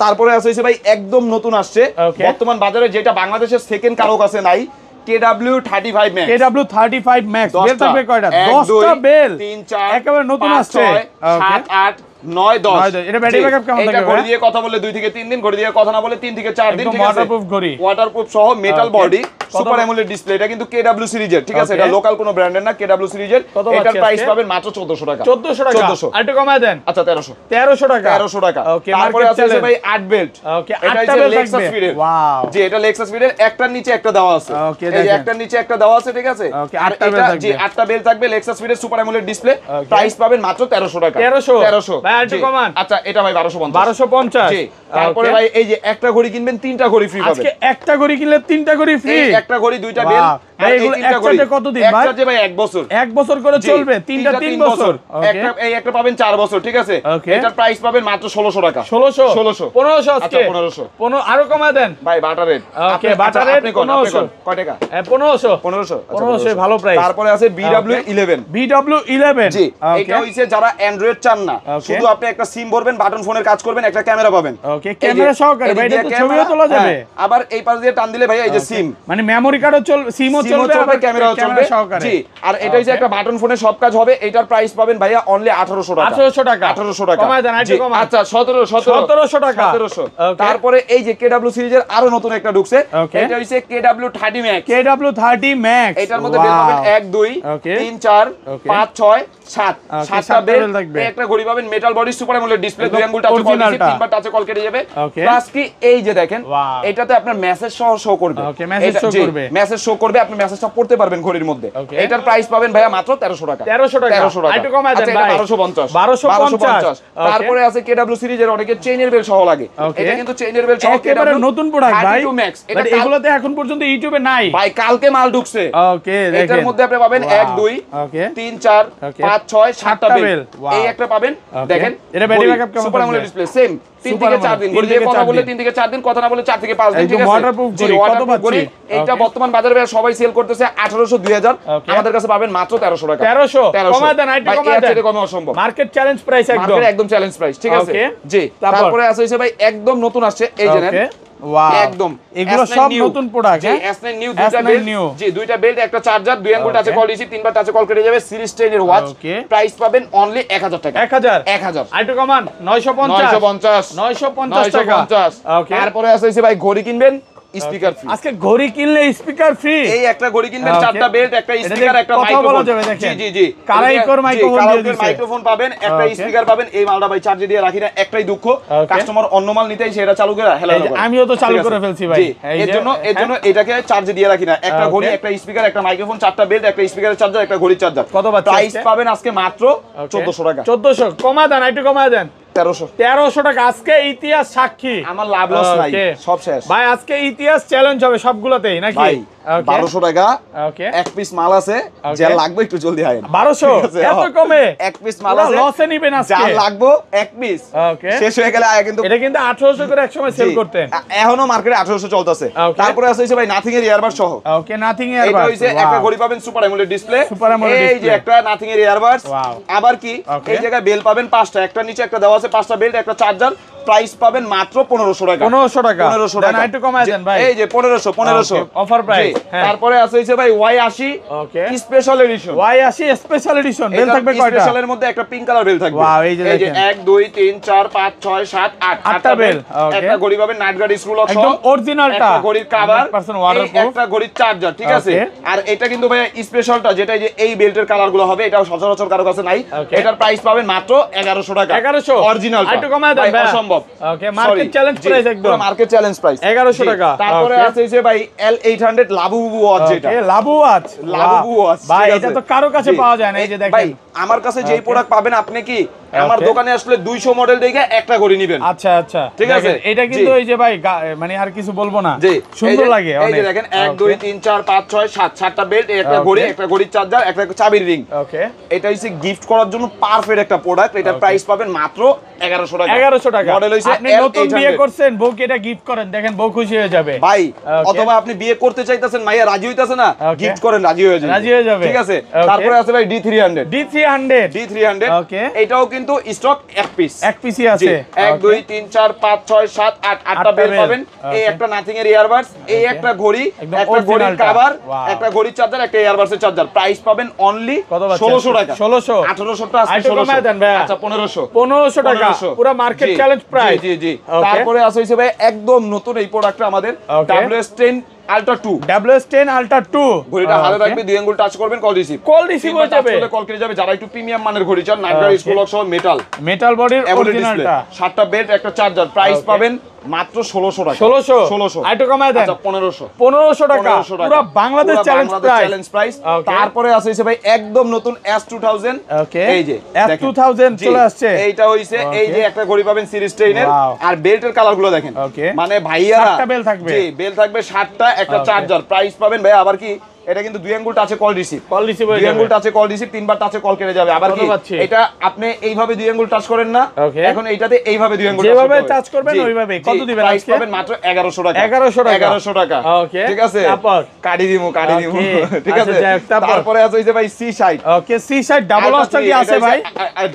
তারপরে আছে ভাই একদম নতুন আসছে বর্তমান বাজারে, যেটা বাংলাদেশের সেকেন্ড কারো কাছে নাই, KW35 Max। KW35 Max bell থাকবে কয়টা? 10টা বেল, 3 4 একেবারে নতুন আসছে। 7 8 9 10। এটা ব্যাটারি ব্যাকআপ কেমন থাকবে? এটা ঘড়ি দিয়ে কথা বলে 2 থেকে 3 দিন, ঘড়ি দিয়ে কথা না বলে 3 থেকে 4 দিন, ঠিক আছে? ওয়াটারপ্রুফ ঘড়ি, ওয়াটারপ্রুফ সহ metal body, super AMOLED display. এটা কিন্তু KW সিরিজের, ঠিক আছে? এটা লোকাল কোনো ব্র্যান্ডের না, KW সিরিজের। এটার প্রাইস পাবেন মাত্র 1400 টাকা। 1400 টাকা। আর একটু কমায় দেন। আচ্ছা 1300 টাকা। 1300 টাকা। ওকে, তারপরে আছে ভাই 8 বেল্ট। ওকে, এটা 8টা হচ্ছে বেল্ট লেক্সাস থাকবে। ফিডের। ওয়াও, জি, এটা লেক্সাস ফিডের, একটার নিচে একটা দেওয়া আছে। এই যে একটার নিচে একটা দেওয়া আছে, ঠিক আছে? আর এটা জি 8টা বেল্ট থাকবে, লেক্সাস ফিডের সুপার অ্যামোলেড ডিসপ্লে। প্রাইস পাবেন মাত্র 1300 টাকা। 1300 ভাই, আর একটু কমান। আচ্ছা, এটা ভাই 1250। 1250। জি। তারপরে ভাই এই যে একটা ঘড়ি কিনবেন 3টা ঘড়ি ফ্রি পাবেন। আজকে একটা ঘড়ি কিনলে 3টা ঘড়ি ফ্রি। একটা ঘড়ি, দুইটা বেল। ভাই এগুলো একসাথে কতদিন ভাই? একসাথে ভাই 1 বছর। 1 বছর করে চলবে, 3টা 3 বছর। একটা এই একটা পাবেন 4 বছর, ঠিক আছে? এটার প্রাইস পাবেন মাত্র 1600 টাকা। 1600 1500 আজকে। আচ্ছা 1500 আরো কমায় দেন ভাই, বাটার রেট। ওকে, বাটার রেট 1500 কয় টাকা? 1500 1500 ভালো প্রাইস। তারপরে আছে BW11। BW11 জি, এটা হইছে যারা অ্যান্ড্রয়েড চান না, শুধু আপনি একটা সিম ভরবেন, বাটন ফোনের কাজ করবেন, একটা ক্যামেরা পাবেন। ওকে, ক্যামেরা সহকারে ভাই, এটা তো ছবিও তোলা যাবে। আবার এই পাশ দিয়ে টান দিলে ভাই এই যে সিম, মানে মেমরি কার্ডও চলবে, সিমও চলবে, আবার ক্যামেরাও চলবে। জি, আর এটা হচ্ছে একটা বাটন ফোনে সব কাজ হবে। এটার প্রাইস পাবেন ভাইয়া অনলি 1800 টাকা। 1800 টাকা। 1800 টাকা কমায় দেন, একটু কমান। আচ্ছা 1700 টাকা। 1700। তারপরে এই যে KW সিরিজের আরো নতুন একটা ঢুকছে, এটা হচ্ছে KW30 Max। KW30 Max, এটার মধ্যে বেল পাবেন 1 2 3 4 5 6 7 7টা বেল থাকবে। একটা ঘড়ি পাবেন, metal body, super AMOLED display, দুই আঙ্গুল টাচে কল দিছি, তিনবার টাচে কল কেটে যাবে। প্লাস কি এই যে দেখেন, এটাতে আপনার মেসেজ সহ শো করবে। ওকে, মেসেজ শো করবে, মেসেজ শো করবে, আপনি মেসেজটা পড়তে পারবেন ঘড়ির মধ্যে। এটার প্রাইস পাবেন ভাইয়া মাত্র 1300 টাকা। 1300 টাকা। একটু কমায় দেন ভাই। 1250 1250। তারপরে আছে KW সিরিজের অনেকে চেইনের বেল সহ লাগে। এটা কিন্তু চেইনের বেল সহ একেবারে নতুন প্রোডাক্ট ভাই। 32 Max। এটা এগুলোতে এখন পর্যন্ত ইউটিউবে নাই ভাই, কালকে মাল ঢুকছে। ওকে, এটার মধ্যে আপনি পাবেন 1 2 3 4 5 6 7টা বেল। এই একটা পাবেন, দেখেন এটা ব্যাটারি ব্যাকআপ কেমন? সুপার অ্যামোলেড ডিসপ্লে, সেম 3 থেকে 4 দিন। ঘড়ি দিয়ে কথা বললে 3 থেকে 4 দিন, কথা না বললে 4 থেকে 5 দিন, ঠিক আছে? ওয়াটারপ্রুফ ঘড়ি কত পাচ্ছি? এটা বর্তমান বাজারে সবাই সেল করতেছে 1800 2000, আমাদের কাছে পাবেন মাত্র 1300 টাকা। 1300 কমায় দেন, একটু কমায় দেন। এটা কমে অসম্ভব, মার্কেট চ্যালেঞ্জ প্রাইস একদম। মার্কেট একদম চ্যালেঞ্জ প্রাইস, ঠিক আছে? জি। তারপরে আছে হইছে ভাই একদম নতুন আসছে, এই যে নেন। ওয়াও, একদম এগুলো সব নতুন প্রোডাক্ট। জি, S9 নিউ, দুইটা বেল্ট। জি, দুইটা বেল্ট, একটা চার্জার, দুই আঙ্গুল টাচে কল রিসিভ, তিনবার টাচে কল কেটে যাবে। সিরিজ 10 এর ওয়াচ। প্রাইস পাবেন অনলি 1000 টাকা। 1000 আইটু কমান 950 টাকা। তারপরে আছে ভাই ঘড়ি কিনবেন, স্পিকার ফ্রি। আজকে ঘড়ি কিনলে স্পিকার ফ্রি। এই একটা ঘড়ি কিনবেন, চারটা বেল্ট, একটা স্পিকার, একটা মাইক্রোফোন। জি জি, কারাইকর মাইক্রোফোন দিয়ে দিয়েছে। মাইক্রোফোন পাবেন, একটা স্পিকার পাবেন। এই মালটা ভাই চার্জে দিয়ে রাখি না, একটাই দুঃখ, কাস্টমার অন্য মাল নিতেই সেটা চালু করে হেলা করে। আমিও তো চালু করে ফেলছি ভাই। এর জন্য এটাকে চার্জে দিয়ে রাখি না। একটা ঘড়ি, একটা স্পিকার, একটা মাইক্রোফোন, চারটা বেল্ট, একটা স্পিকারের চার্জার, একটা ঘড়ির চার্জার। কত প্রাইস পাবেন আজকে মাত্র 1400 টাকা। 1400 কমা দেন, একটু কমা দেন। 1300 টাকা। আজকে ইতিহাস সাক্ষী, আমার লাভ লস নাই, সব শেষ ভাই। আজকে ইতিহাস চ্যালেঞ্জ হবে সবগুলোতেই নাকি ভাই? 1200 টাকা ওকে, এক পিস মাল আছে, যা লাগবে একটু জলদি আইন। 1200 এত কমে এক পিস মাল আছে, লসে নিবেন আজকে। যা লাগবে এক পিস, ওকে, শেষ হয়ে গেলে আয়। কিন্তু এটা কিন্তু 1800 করে একসময় সেল করতেন, এখনো মার্কেটে 1800 চলতেছে। তারপরে আছে ভাই নাথিং এর ইয়ারবাড সহ। ওকে, নাথিং এর ইয়ারবাড। এটা হইছে একটা ঘড়ি পাবেন, সুপার অ্যামোলেড ডিসপ্লে। এই যে একটা নাথিং এর ইয়ারবাড। আবার কি এই জায়গায় বেল পাবেন 5টা, একটা নিচে একটা দেওয়া আছে, 5টা বেল্ট, একটা চার্জার, প্রাইস পাবেন মাত্র 1500 টাকা। 1500 টাকা 1500 টাকা একটু কমায় দেন ভাই। এই যে 1500 অফার প্রাইস। তারপরে আছে হইছে ভাই Y80 okay special edition. Y80 special edition belt থাকবে কয়টা? স্পেশালের মধ্যে একটা পিঙ্ক কালার বেল থাকবে। ওয়াও এই যে 1 2 3 4 5 6 7 8 আটটা বেল। ওকে একটা ঘড়ি পাবেন নাইট গার্ড স্ক্রু লক সহ, একদম অরিজিনালটা, একটা ঘড়ির কভার, 100% ওয়াটারপ্রুফ, একটা ঘড়ির চার্জার, ঠিক আছে। ওকে। আর এটা কিন্তু ভাই স্পেশালটা যেটা এই যে এই বেল্টের কালারগুলো হবে, এটাও সচরাচর কারো কাছে নাই। ওকে। এটার প্রাইস পাবেন মাত্র 1100 টাকা। 1100 অরিজিনাল একটু কমায় দেন ভাই। অসম্ভব। ওকে মার্কেট চ্যালেঞ্জ প্রাইস একদম মার্কেট চ্যালেঞ্জ প্রাইস 1100 টাকা। তারপরে ওকে। আছে যে ভাই L800 লাবুবু ওয়াচ, যেটা ওকে লাবু ওয়াচ, লাবুবু ওয়াচ ভাই ঠিক এটা আছে? তো কারো কাছে জি। পাওয়া যায় না। এই যে ভাই দেখেন আমার কাছে যেই ওকে। প্রোডাক্ট পাবেন, আপনি কি আমার ওকে। দোকানে আসলে 200 মডেল দেখে একটা ঘড়ি নেবেন। আচ্ছা আচ্ছা ঠিক আছে? দেখেন, এটা কিন্তু জি। এই যে ভাই মানে আর কিছু বলবো না, জি সুন্দর লাগে এই যে অনেক। দেখেন 1 2 ওকে। 3 4 5 6 7 7টা বেল্ট, একটা ওকে। ঘড়ি, একটা ঘড়ির চার্জার, একটা চাবির রিং। ওকে এটা হইছে গিফট করার জন্য পারফেক্ট একটা প্রোডাক্ট। এটার ওকে। প্রাইস পাবেন মাত্র 1100 টাকা। 1100 টাকা। মডেল হইছে আপনি নতুন বিয়ে করছেন, বউকে এটা গিফট করেন, দেখেন বউ খুশি হয়ে যাবে ভাই। ওকে। অথবা আপনি বিয়ে করতে চাইতেছেন, মাইয়া রাজি হইতাছে না, ওকে। গিফট করেন, রাজি হয়ে যাবে। রাজি হয়ে যাবে। ঠিক আছে। ওকে। তারপরে আছে ভাই D300 D300 ওকে। এটাও কিন্তু স্টক এক পিস, এক পিসি আছে। 1 2 3 4 5 6 7 8 আটটা বেল বেল। পাবেন। এই ওকে। একটা নাথিং এর ইয়ারবাডস, এই একটা ঘড়ি, একদম একটা ঘড়ির originalটা। Cover, Wow। একটা ঘড়ির চার্জার, একটা ইয়ারবাডসের চার্জার। প্রাইস পাবেন অনলি কত পাচ্ছেন? 1600 টাকা। 1600 1800 টা আছে, আরেকটু কমায় দেন 1600। ভাইয়া। আচ্ছা 1500 1500 টাকা 1500 পুরো মার্কেট জি, চ্যালেঞ্জ প্রাইস। জি জি। ওকে। তারপরে আছে হইছে ভাই একদম নতুন এই প্রোডাক্টটা আমাদের ওকে। WS10 Ultra 2। WS10 Ultra 2 ঘড়িটা হাতে থাকবে, দুই আঙ্গুল টাচ করবেন, কল রিসিভ। কল রিসিভ হয়ে যাবে। কল কেটে যাবে। যারা একটু প্রিমিয়াম মানের ঘড়ি চান, night guard okay. Screw lock সহ মেটাল মেটাল বডির অ্যামোলেড ডিসপ্লে, অরিজিনালটা 7টা বেল্ট, একটা চার্জার। Price okay. পাবেন মাত্র 1600 টাকা। 1600 আরেকটু কমায় দেন। আচ্ছা 1500 1500 টাকা 1500 টাকা। পুরো বাংলাদেশ পুরো challenge Bangladesh price. Challenge price. Okay. তারপরে আছে হইছে ভাই একদম নতুন S2000। ওকে। এই যে দেখেন। S2000 জি, চলে আসছে। এইটা হইছে ওকে। এই যে একটা ঘড়ি পাবেন সিরিজ 10 এর। Wow। আর বেল্টের কালারগুলো দেখেন। ওকে। মানে ভাইয়ারা 7টা বেল থাকবে। জি, বেল থাকবে 7টা, একটা ওকে। চার্জার। প্রাইস পাবেন ভাই আবার কি, এটা কিন্তু দুই আঙ্গুল টাচে কল রিসিভ, কল রিসিভ হয়ে দুই যাবে। আঙ্গুল টাচে কল রিসিভ, তিনবার টাচে কল কেটে যাবে। আবার কত কি পাচ্ছি? এটা আপনি এইভাবে দুই আঙ্গুল টাচ করেন না, ওকে। এখন এইটাতে এইভাবে দুই আঙ্গুল যেভাবে টাচ করবেন ওইভাবে। কত দিবেন প্রাইস আজকে? পাবেন মাত্র 1100 টাকা। 1100 টাকা। 1100 টাকা। ওকে। ঠিক আছে। তারপর কাটি দিমু ওকে। ঠিক আচ্ছা, আছে। যাই হোক, তারপর? তারপরে আছে হইছে ভাই C60। ওকে C60 ডাবল অস্টা কি আছে ভাই?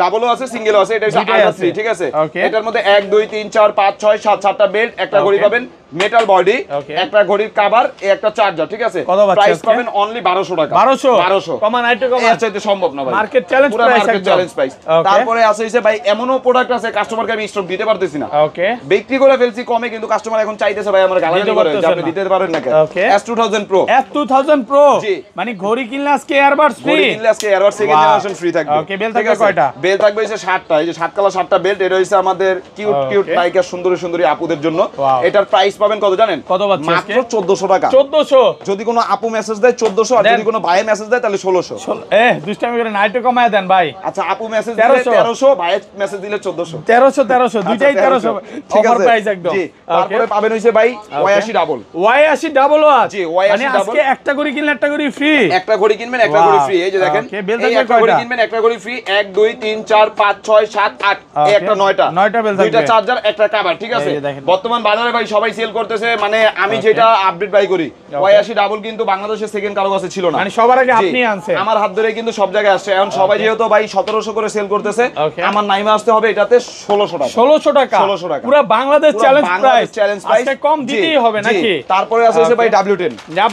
ডাবলও আছে, সিঙ্গেলও আছে। এটা হচ্ছে দুইটাই Ultra আছে। 3, ঠিক আছে। ওকে। এটার মধ্যে 1 2 3 4 5 6 7 7টা বেল্ট, একটা ঘড়ি ওকে। পাবেন, মেটাল বডি, ওকে। একটা ঘড়ির কভার, একটা চার্জার, ঠিক আছে। কত পাচ্ছি প্রাইস আজকে? পাবেন অনলি 1200 টাকা। 1200 কমান আরেকটু কমান। এর চাইতে সম্ভব না ভাই। মার্কেট চ্যালেঞ্জ পুরো প্রাইস মার্কেট একদম। Challenge price. ওকে। তারপরে আছে হইছে ভাই এমনও প্রোডাক্ট আছে কাস্টমারকে আমি স্টক দিতে পারতেছি না। ওকে। বিক্রি করে ফেলছি কমে, কিন্তু কাস্টমার এখন চাইতেছে ভাই আমার গালাগালি দিতে করে যে পারতেছেন আপনি না। দিতে পারেন না কেন। ওকে। S2000 Pro S2000 Pro জি। মানে ঘড়ি কিনলে আজকে এয়ারবাডস ফ্রি। ঘড়ি কিনলে আজকে airbud second Wow। Generation free থাকবে। ওকে, বেল ঠিক থাকবে আছে? কয়টা? বেল থাকবে হইছে 7টা। এই যে 7 কালার 7টা বেল্ট। এটা হইছে আমাদের কিউট ওকে। কিউট নায়িকা সুন্দরী সুন্দরী আপুদের জন্য। Wow। এটার প্রাইস পাবেন কত জানেন? কত পাচ্ছি আজকে? মাত্র 1400 টাকা। 1400 যদি কোনো আপু মেসেজ দেয় 1400, আর দেন। যদি কোনো ভাই মেসেজ দেয় তাহলে 1600। দুষ্টামি করে নাইটে কমায় দেন ভাই। আচ্ছা আপু মেসেজ দিলে 1300, ভাই মেসেজ দিলে 1400। 1300 দুইটাই 1300 ঠিক অফার আছে। প্রাইস একদম। জি। তারপরে পাবেন হইছে ভাই Y80 double. Y80 double watch. জি, Y80 মানে আজকে double। একটা করে কিনলে একটা করে ফ্রি। একটা ঘড়ি কিনবেন, একটা Wow। ঘড়ি ফ্রি। এই যে দেখেন, Okay, বেল এই থাকবে একটা ঘড়ি কয়টা? কিনবেন, একটা ঘড়ি ফ্রি। 1 2 3 4 5 6 7 8, এই Okay, একটা 9টা। 9টা বেল দুইটা থাকবে। চার্জার, একটা কভার, ঠিক আছে। এই যে দেখেন। বর্তমান বাজারে ভাই সবাই সেল করতেছে, মানে আমি Okay। যেটা আপডেট বাই করি, Okay। Y80 ডাবল কিন্তু বাংলাদেশের সেকেন্ড কারো কাছে ছিল না। মানে সবার আগে জি, আপনি আনছেন। আমার হাত ধরে কিন্তু সব জায়গায় আসছে। এখন সবাই যেহেতু ভাই 1700 করে সেল করতেছে, Okay। আমার নাইমা আসতে হবে এটাতে 1600 টাকা। 1600 টাকা 1600 টাকা। পুরো বাংলাদেশ পুরো challenge Bangladesh price. Challenge price. আজকে কম জি, দিতেই হবে জি। নাকি? তারপরে আছে হচ্ছে ভাই W10।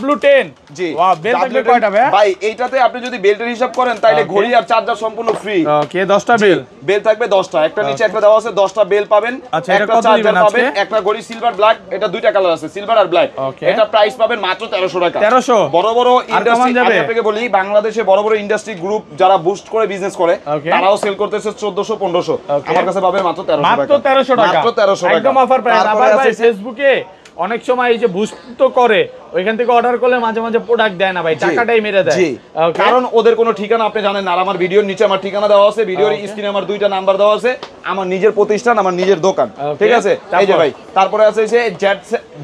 W10 জি, ওয়াও, বেল থাকবে W10 কয়টা ভাই? ভাই এইটাতে আপনি যদি বেল্টের হিসাব করেন তাহলে Okay। ঘড়ি আর চার্জার সম্পূর্ণ ফ্রি। ওকে 10টা বেল। বেল থাকবে 10টা, একটা নিচে একটা দেওয়া আছে, 10টা বেল পাবেন, আচ্ছা, এটা একটা কত চার্জার দিবেন পাবেন, আজকে? একটা ঘড়ি সিলভার ব্ল্যাক, এটা দুইটা কালার আছে, সিলভার আর ব্ল্যাক। Okay। এটা প্রাইস পাবেন মাত্র 1300 টাকা। 1300 বড় বড় আর কমান ইন্ডাস্ট্রি, যাবে? আমি আপনাকে বলি বাংলাদেশে বড় বড় ইন্ডাস্ট্রি গ্রুপ যারা বুস্ট করে বিজনেস করে, Okay। তারাও সেল করতেছে 1400 1500। Okay। আমার কাছে পাবেন মাত্র 1300 টাকা। মাত্র 1300 টাকা। মাত্র 1300 টাকা। একদম অফার প্রাইস। তারপরে আবার ভাই আছে ফেসবুকে অনেক সময় এই যে বুস্ট তো করে, ওইখান থেকে অর্ডার করলে মাঝে মাঝে প্রোডাক্ট দেয় না ভাই, টাকাটাই মেরে দেয়। জি, Okay। কারণ ওদের কোনো ঠিকানা আপনি জানেন না। আর আমার ভিডিওর নিচে আমার ঠিকানা দেওয়া আছে, ভিডিওর Okay। স্ক্রিনে আমার দুইটা নাম্বার দেওয়া আছে, আমার নিজের প্রতিষ্ঠান, আমার নিজের দোকান। Okay। ঠিক আছে। এই যে তারপর? ভাই, তারপরে আছে যে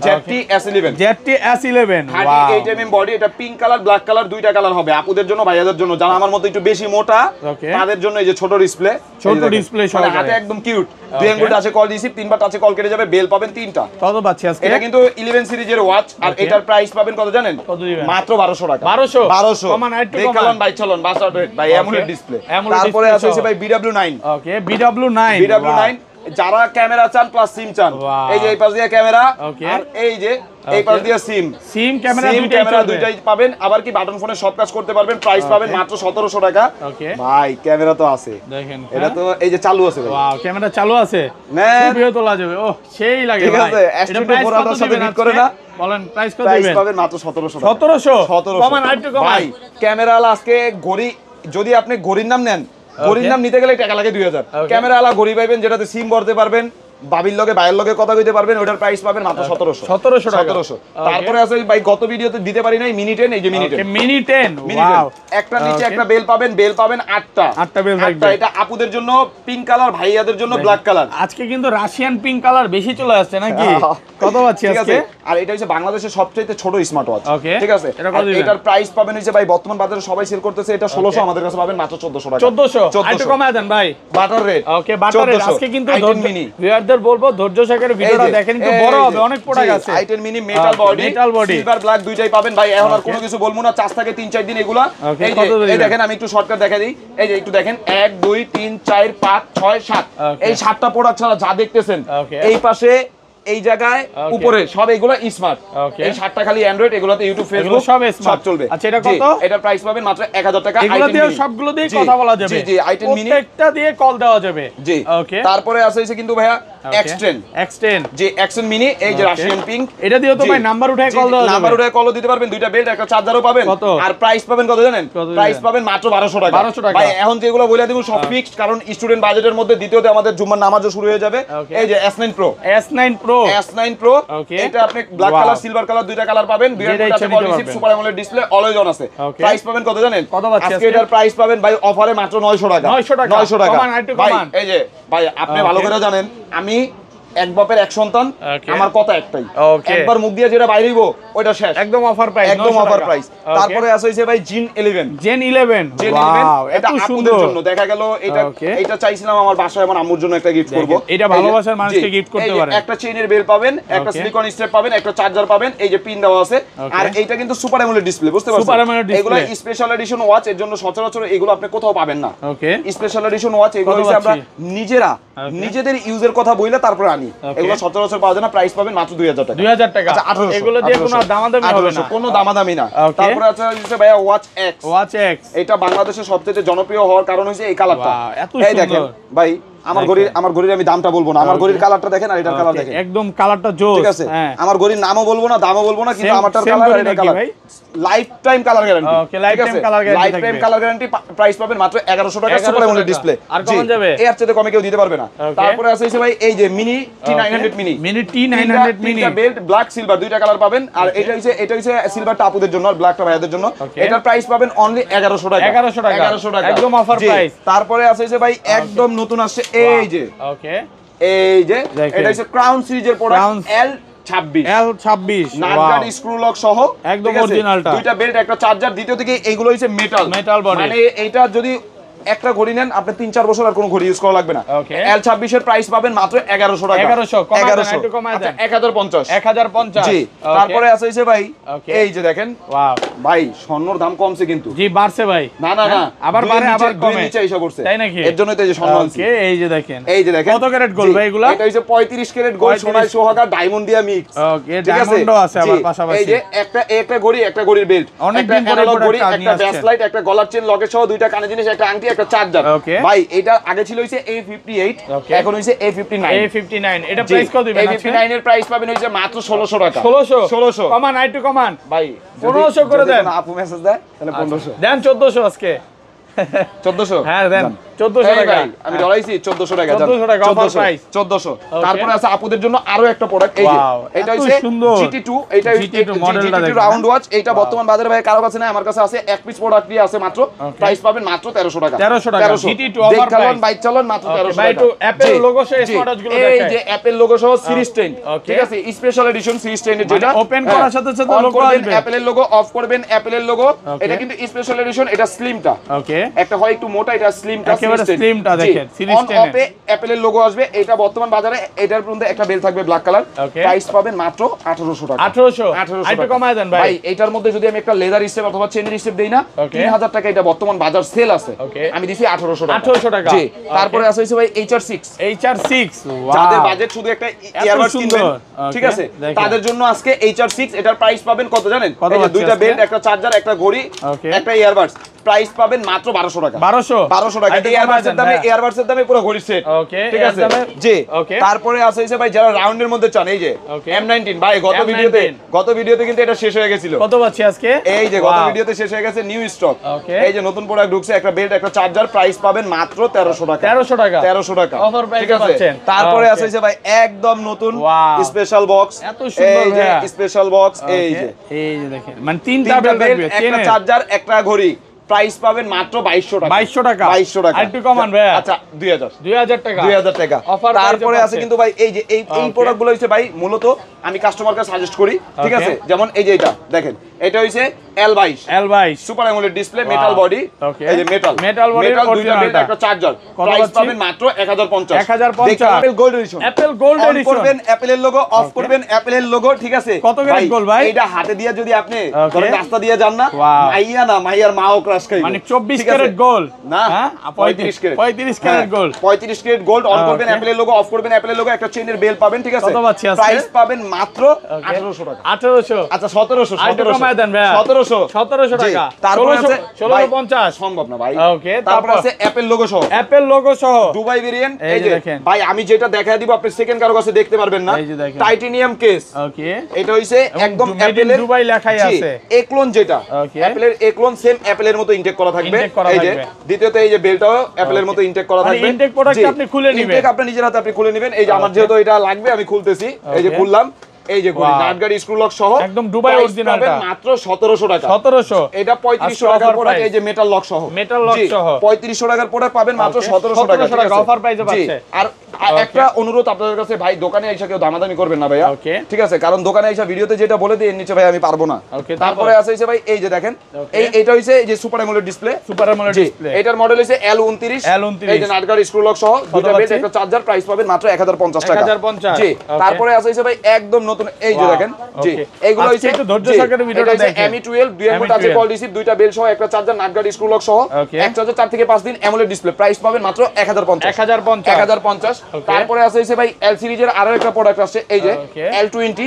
ZT S11 ZT S11 38 mm body. এটা পিঙ্ক কালার ব্ল্যাক কালার দুইটা কালার হবে, আপুদের জন্য ভাইয়াদের জন্য। যারা আমার মতো একটু বেশি মোটা Okay। তাদের জন্য এই যে ছোট ডিসপ্লে, ছোট display সহকারে। হাতে একদম কিউট। দুই আঙ্গুল টাচে কল রিসিভ, তিনবার টাচে কল কেটে যাবে। বেল পাবেন 3টা। কত পাচ্ছি আজকে? এটা কিন্তু 11 সিরিজের ওয়াচ। আর Okay। এটার প্রাইস পাবেন কত জানেন? কত দিবেন? মাত্র 1200 টাকা। 1200 কমান আরেকটু কমান। দেখালাম ভাই, চলুন বাস ভাই Okay। AMOLED display. AMOLED তারপরে display আছে হচ্ছে সহ। ভাই BW9। ওকে BW9 BW9 যারা ক্যামেরা চান প্লাস সিম চান, এই যে এই পাশ দিয়ে ক্যামেরা আর এই যে এই পাশ দিয়ে সিম ক্যামেরা দুইটাই পাবেন। আবার কি বাটন ফোনে সব কাজ করতে পারবেন। প্রাইস পাবেন মাত্র 1700 টাকা। ভাই ক্যামেরা তো আছে দেখেন, এটা তো এই যে চালু আছে। ওয়াও, ক্যামেরা চালু আছে, ভিডিও তোলা যাবে। ও সেই লাগে ভাই। ঠিক আছে, এটা প্রাইস কত সাথে হিট করে না বলেন? প্রাইস কত দিবেন? প্রাইস পাবেন মাত্র 1700 টাকা। 1700 কমান আরেকটু কমান। ভাই ক্যামেরা আলা আজকে ঘড়ি, যদি আপনি ঘড়ির নাম নেন, ঘড়ির নাম নিতে গেলে টাকা লাগে 2000। ক্যামেরা আলা ঘড়ি পাবেন যেটাতে সিম ভরতে পারবেন, বাবির লগে ভাইয়ের লগে কথা কইতে পারবেন, ওটার প্রাইস পাবেন মাত্র 1700 টাকা। তারপরে আছে ভাই গত ভিডিওতে দিতে পারি নাই মিনি 10, এই যে মিনি 10 ওয়াও, একটা নিচে একটা বেল পাবেন 8টা বেল থাকবে। এটা আপুদের জন্য পিঙ্ক কালার, ভাইয়াদের জন্য ব্ল্যাক কালার। আজকে কিন্তু রাশিয়ান পিঙ্ক কালার বেশি চলে আসছে নাকি? কত পাচ্ছি আজকে? আর এটা হচ্ছে বাংলাদেশের সবচেয়ে ছোট স্মার্ট ওয়াচ। ঠিক আছে, এটার প্রাইস পাবেন হচ্ছে ভাই বর্তমান বাজারে সবাই সেল করতেছে এটা 1600, আমাদের কাছে পাবেন মাত্র 1400 টাকা। 1400 একটু কমায় দেন ভাই। বাটার রেট, ওকে বাটার রেট আজকে কিন্তু মিনি বলবো ধৈর্য সহকারে ভিডিওটা দেখেন, একটু বড় হবে, অনেক প্রোডাক্ট আছে। i10 mini metal body silver black দুইটাই পাবেন ভাই। এখন আর কোনো কিছু বলবো না, চার্জ থাকে 3-4 দিন এগুলা। এই দেখেন আমি একটু শর্টকাট দেখাই দিই। এই যে একটু দেখেন 1 2 3 4 5 6 7, এই 7টা প্রোডাক্ট ছাড়া যা দেখতেছেন এই পাশে এই জায়গায় উপরে সব এগুলো স্মার্ট। এই 7টা খালি অ্যান্ড্রয়েড, এগুলোতে ইউটিউব ফেসবুক সব চলবে। আচ্ছা এটা কত? এটা প্রাইস পাবেন মাত্র 1000 টাকা। এগুলো দিয়ে সবগুলো দিয়ে কথা বলা যাবে। জি জি, i10 মিনি প্রত্যেকটা দিয়ে কল দেওয়া যাবে। জি ওকে। তারপরে আছে কিন্তু ভাইয়া X10 জি X10 মিনি, এই যে রাশিয়ান পিঙ্ক, এটা দিও তো ভাই নাম্বার উঠায় কল দেওয়া যাবে। নাম্বার উঠায় কলও দিতে পারবেন, দুইটা বেল্ট একটা চার্জারও পাবেন। আর প্রাইস পাবেন কত জানেন? প্রাইস পাবেন মাত্র 1200 টাকা। ভাই এখন যেগুলো বলে দেব সব ফিক্সড, কারণ স্টুডেন্ট বাজেটের মধ্যে দ্বিতীয়তে আমাদের জুম্মার নামাজও শুরু হয়ে যাবে। এই যে S9 Pro এটা আপনি ব্ল্যাক কালার সিলভার কালার দুইটা কালার পাবেন। Super AMOLED display always on আছে। প্রাইস পাবেন কত জানেন? আজকে এটার প্রাইস পাবেন ভাই অফারে মাত্র 900 টাকা। 900 টাকা। ভাই এই যে ভাই আপনি ভালো করে জানেন আমি এক বাপের এক সন্তান, আমার কথা একটাই, একবার মুখ দিয়ে যেটা বাইরেইবো ওইটা শেষ, একদম অফার প্রাইস, একদম অফার প্রাইস। তারপরে আছে হইছে ভাই Gen 11 এটা আপুদের জন্য। দেখা গেল এটা চাইছিলাম আমার বাসায় আমার আম্মুর জন্য একটা গিফট করব। এটা ভালোবাসার মানুষকে গিফট করতে পারেন। একটা চেইনের বেল পাবেন, একটা সিলিকন স্ট্র্যাপ পাবেন, একটা চার্জার পাবেন, এই যে পিন দেওয়া আছে। আর এইটা কিন্তু সুপার অ্যামোলেড ডিসপ্লে, বুঝতে পারছেন? এগুলো স্পেশাল এডিশন ওয়াচ, এর জন্য সচরাচর এগুলো আপনি কোথাও পাবেন না। স্পেশাল এডিশন ওয়াচ এগুলো হইছে আমরা নিজেদের ইউজের কথা বইলা তারপর আনি। এগুলো সচরাচর পাওয়া যায় না। প্রাইস পাবেন মাত্র 2000 টাকা। 2000 টাকা। আচ্ছা 1800। এগুলো দিয়ে কোনো দামাদামি হবে না, কোনো দামাদামি না। তারপরে আছে ভাইয়া ওয়াচ এক্স। এটা বাংলাদেশের সবচেয়ে জনপ্রিয় হওয়ার কারণ হইছে এই কালারটা। এই দেখেন ভাই, আমার ঘড়ির আমি দামটা বলবো না, আমার ঘড়ির কালারটা দেখেন আর এটার কালার দেখেন, একদম কালারটা জোস। ঠিক আছে, আমার ঘড়ির নামও বলবো না, দামও বলবো না, কিন্তু আমারটার কালার আর এটার colour life time colour guarantee. Okay, life time colour guarantee. Price পাবেন মাত্র 1100 টাকা। সুপার অ্যামোলেড ডিসপ্লে, আর কমন যাবে, এর চেয়ে কমে কেউ দিতে পারবে না। তারপরে আছে ভাই এই যে mini T900 mini belt black silver দুইটা কালার পাবেন। আর এটা হইছে সিলভারটা আপুদের জন্য আর ব্ল্যাকটা ভাইয়াদের জন্য। এটার প্রাইস পাবেন অনলি 1100 টাকা। 1100 টাকা একদম অফার প্রাইস। তারপরে আছে ভাই একদম নতুন আসছে এই যে ওকে, এই যে এটা হচ্ছে ক্রাউন সিরিজের প্রোডাক্ট L26 নাটগার্ড স্ক্রু লক সহ একদম অরিজিনালটা। দুইটা বেল্ট একটা চার্জার। দ্বিতীয় থেকে এগুলো হচ্ছে মেটাল বডি, মানে এটা যদি একটা ঘড়ি নেন আপনি 3-4 বছর আর কোনো ঘড়ি ইউজ করা লাগবে না। L26 এর প্রাইস পাবেন মাত্র 1100 টাকা। 1100 একটু কমায় দেন। 1050 জি। তারপরে আছে হইছে ভাই এই যে দেখেন, ওয়াও ভাই স্বর্ণর দাম কমছে কিন্তু। জি বাড়ছে ভাই। না আবার বাড়ে আবার কমে, নিচে এসে করছে, তাই নাকি? এর জন্যই তো এই যে স্বর্ণ আনছে। ওকে, এই যে দেখেন কত ক্যারেট গোল্ড ভাই এগুলা? এটা হইছে 35 ক্যারেট গোল্ড, সোনায় সোহাগা ডায়মন্ড দিয়া মিক্স। ওকে, ডায়মন্ডও আছে আবার পাশাপাশি। এই যে একটা ঘড়ির বেল্ট, একটা অ্যানালগ ঘড়ি, একটা ব্যাসলাইট, একটা গলার চেন লকেট সহ দুইটা কানে জিনিস, একটা আংটি, একটা চার্জার। ভাই এটা আগে ছিল হইছে A58, এখন হইছে A59। এটা প্রাইস কত দিবেন? A59 এর প্রাইস পাবেন হইছে মাত্র 1600 টাকা। 1600 কমান, আইটু কমান ভাই, 1500 করে দেন। আপু মেসেজ দেয় তাহলে 1500 দেন। 1400 আজকে 1400 হ্যাঁ দেন। 1400 টাকা আমি ডলাইছি। 1400 টাকা 1400 প্রাইস 1400। তারপরে আছে আপুদের জন্য আরো একটা প্রোডাক্ট, এই যে এটা হচ্ছে GT2। এটা GT2 রাউন্ড ওয়াচ। এটা বর্তমান বাজারে ভাই কারো কাছে নাই, আমার কাছে আছে। এক পিস প্রোডাক্ট দিয়ে আছে মাত্র। প্রাইস পাবেন মাত্র 1300 টাকা। 1300 টাকা GT2 অফার প্রাইস। বাইক চালান মাত্র 1300 টাকা। ভাই একটু অ্যাপল লোগো সহ স্মার্ট ওয়াচগুলো দেখেন। এই যে অ্যাপল লোগো সহ সিরিজ 10, ঠিক আছে? স্পেশাল এডিশন সিরিজ 10 এর যেটা ওপেন করার সাথে সাথে লোগো আসবে, অ্যাপলের লোগো অফ করবেন, অ্যাপলের লোগো। এটা কিন্তু স্পেশাল এডিশন, এটা স্লিমটা। ওকে, একটা হয় একটু মোটা, এটা স্লিমটা, একেবারে স্লিমটা দেখেন, অন অফে অ্যাপেলের লোগো আসবে। এটা বর্তমান বাজারে এটার মধ্যে একটা বেল থাকবে ব্ল্যাক কালার। প্রাইস পাবেন মাত্র 1800 টাকা। 1800 একটু কমায় দেন ভাই। এটার মধ্যে যদি আমি একটা লেদার স্টেপ অথবা চেনের স্টেপ দেই না, 3000 টাকা এটা বর্তমান বাজার সেল আছে, আমি দিছি 1800 টাকা। 1800 টাকা। জি, তারপরে আছে হইছে ভাই HR6। যাদের বাজেট শুধু একটা ইয়ারবাডস কিনবেন, ঠিক আছে, তাদের জন্য আজকে HR6। এটার প্রাইস পাবেন কত জানেন? এই যে দুইটা বেল্ট, একটা চার্জার, একটা ঘড়ি, একটা ইয়ারবাডস, প্রাইস পাবেন মাত্র 1200 টাকা। 1200 টাকা। এই ইয়ারবাডসের দামে পুরো ঘড়ি সেট, ঠিক আছে। জি, তারপরে আছে হইছে ভাই যারা রাউন্ডের মধ্যে চান, এই যে M19 ভাই, গত ভিডিওতে কিন্তু এটা শেষ হয়ে গেছিল। কত পাচ্ছি আজকে? এই যে গত ভিডিওতে শেষ হয়ে গেছে, নিউ স্টক। এই যে নতুন প্রোডাক্ট ঢুকছে, একটা বেল্ট, একটা চার্জার, প্রাইস পাবেন মাত্র 1300 টাকা। 1300 টাকা অফার প্রাইসে ঠিক আছে। পাচ্ছেন। তারপরে আছে হইছে ভাই একদম নতুন স্পেশাল বক্স, এত সুন্দর এই যে স্পেশাল বক্স, এই যে দেখেন, মানে তিনটা বেল্ট, একটা চার্জার, একটা ঘড়ি, প্রাইস পাবেন মাত্র 2200 টাকা। 2200 টাকা। একটু কমান ভাই। আচ্ছা 2000 টাকা। 2000 টাকা। তারপরে আছে কিন্তু ভাই এই যে এই প্রোডাক্টগুলো হইছে ভাই মূলত আমি কাস্টমারকে সাজেস্ট করি, ঠিক আছে। যেমন এই যে এটা দেখেন, এটা হইছে L22 super AMOLED display, metal body, এই যে মেটাল বডি, দুইটা বেল্ট, একটা চার্জার, প্রাইস পাবেন মাত্র 1050। 1050 Apple gold addition. Apple gold addition করবেন, অ্যাপলের লোগো অফ করবেন, অ্যাপলের লোগো, ঠিক আছে। কত গ্রেড গোল্ড ভাই? এইটা হাতে দিয়ে যদি আপনি ধরেন রাস্তা দিয়ে যান না, মাইয়া না, মাইয়ার মাও ক্রাশ খাইবে। মানে 24 ক্যারেট গোল্ড না, 35 carat gold. 35 carat gold on করবেন, অ্যাপলের লোগো অফ করবেন, অ্যাপলের লোগো, একটা চেনের বেল পাবেন, ঠিক আছে। কত পাচ্ছি আজকে? প্রাইস পাবেন মাত্র 1800 টাকা। 1800। আচ্ছা 1700 কমায় দেন ভাই। 1700 টাকা। তারপরে আছে 1650 সম্ভব না ভাই। ওকে, তারপর আছে অ্যাপল লোগো সহ দুবাই ভেরিয়েন্ট। এই যে ভাই আমি যেটা দেখায় দিব আপনি সেকেন্ড কারো কাছে দেখতে পারবেন না। Titanium case. ওকে, এটা হইছে একদম অ্যাপলের দুবাই লেখাই আছে। এক্লোন যেটা অ্যাপলের এক্লোন সেম অ্যাপলের মতো ইনটেক করা থাকবে। এই যে দ্বিতীয়ত এই যে বেলটাও অ্যাপলের মতো ইনটেক করা থাকবে। ইনটেক প্রোডাক্ট আপনি খুলে নেবেন, ইনটেক আপনি নিজের হাতে আপনি খুলে নেবেন। এই যে আমার যেহেতু এটা লাগবে আমি খুলতেছি, এই যে খুললাম। এই যে ঘড়ি নাটগাড়ি স্ক্রু লক সহ একদম দুবাই অরিজিনালটা মাত্র 1700 টাকা। 1700। এটা 3500 টাকার প্রোডাক্ট। এই যে মেটাল লক সহ 3500 টাকার প্রোডাক্ট পাবেন মাত্র 1700 টাকা। অফার প্রাইসে পাচ্ছে। আর একটা অনুরোধ আপনাদের কাছে ভাই, দোকানে এসে কেউ দামাদামি করবেন না ভাইয়া, ঠিক আছে। কারণ দোকানে এসে ভিডিওতে যেটা বলে দেন নিচে ভাই আমি পারবো না। তারপরে আছে হইছে ভাই এই যে দেখেন, এইটা হইছে এই যে সুপার অ্যামোলেড ডিসপ্লে। এটার মডেল হইছে L29। এই যে নাটগাড়ি স্ক্রু লক সহ দুটো বেল্ট, একটা চার্জার, প্রাইস পাবেন মাত্র 1050 টাকা। 1050। জি, তারপরে আছে হইছে ভাই একদম নতুন, এই যে দেখেন, জি এগুলো হইছে একটু ধৈর্য সহকারে ভিডিওটা দেখেন। ME12 দুই এমবি টাচ কল রিসিভ, দুইটা বেল সহ, একটা চার্জার, নাটগাড়ি স্ক্রু লক সহ, এক চার্জার 4 থেকে 5 দিন, অ্যামোলেড ডিসপ্লে, প্রাইস পাবেন মাত্র 1050। তারপরে আছে হইছে ভাই L সিরিজের আরো একটা প্রোডাক্ট আছে, এই যে L20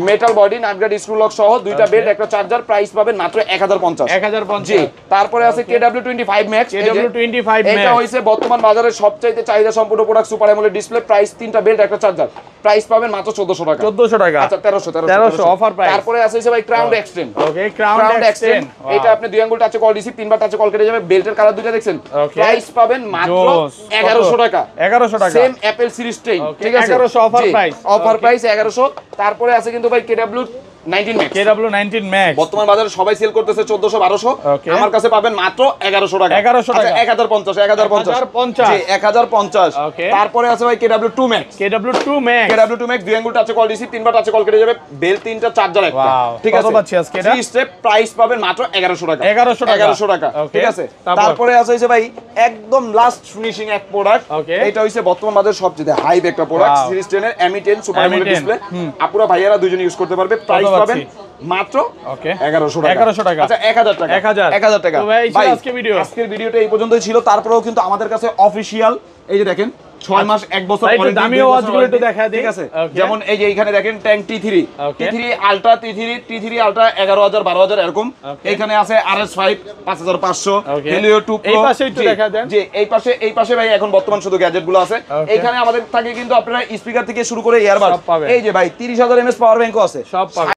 মেটাল বডি, নাটগাড়ি স্ক্রু লক সহ, দুইটা বেল্ট, একটা চার্জার, প্রাইস পাবেন মাত্র 1050। জি, তারপরে আছে KW25 Max। এটা হইছে বর্তমান বাজারে সবচাইতে চাহিদা সম্পূর্ণ product, super AMOLED display, price তিনটা বেল্ট, একটা চার্জার, প্রাইস পাবেন মাত্র 1400 টাকা। 1400 টাকা। আচ্ছা 1300 অফার প্রাইস। তারপরে আছে ভাই ক্রাউন এক্সটেন্ড। ওকে, ক্রাউন এক্সটেন্ড। এটা আপনি দুই আঙ্গুল টাচে কল রিসিভ, তিনবার টাচে কল কেটে যাবে। বেল্টের কালার দুইটা দেখছেন, প্রাইস পাবেন মাত্র 1100 টাকা। 1100 টাকা। সেম অ্যাপল সিরিজ 10, ঠিক আছে। 1100 অফার প্রাইস। Offer price 1100। তারপরে আছে কিন্তু ভাই KW19 Max। বর্তমান বাজারে সবাই সেল করতেছে 1400-1200, আমার কাছে পাবেন মাত্র 1100 টাকা। 1050। জি 1050। তারপরে আছে ভাই KW2 Max। দুই আঙ্গুল টাচে কল রিসিভ, তিনবার টাচে কল কেটে যাবে। বেল তিনটা, চার্জার একটা, ঠিক আছে। কত পাচ্ছি আজকে এটা? 3 স্টেপ, প্রাইস পাবেন মাত্র 1100 টাকা। 1100 টাকা, ঠিক আছে। তারপরে আছে হইছে ভাই একদম লাস্ট ফিনিশিং এক প্রোডাক্ট। এটা হইছে বর্তমান বাজারে সবচেয়ে হাইপ একটা প্রোডাক্ট, সিরিজ 10 এর ME10 সুপার অ্যামোলেড ডিসপ্লে। আপুরা ভাইয়ারা দুইজন ইউজ করতে পারবে। প্রাইস পাবেন মাত্র 1100 টাকা। আচ্ছা 1000 টাকা। ভাই আজকের ভিডিওটা এই পর্যন্তই ছিল। তারপরেও কিন্তু আমাদের কাছে অফিশিয়াল এই যে দেখেন 6 মাস 1 বছর ওয়ারেন্টি, দামি ওয়াচগুলো একটু দেখায় দিই, ঠিক আছে। যেমন এই যে এখানে দেখেন tank T3 ultra, T3 ultra 11000 12000 এরকম। এখানে আছে RS5 5500, Helio 2 Pro। এই পাশে একটু দেখায় দেন। জি এই পাশে ভাই এখন বর্তমান শুধু গ্যাজেট গুলো আছে। এখানে আমাদের থাকে কিন্তু আপনারা স্পিকার থেকে শুরু করে ইয়ারবাড, এই যে ভাই 30000 mAh পাওয়ার ব্যাংকও আছে, সব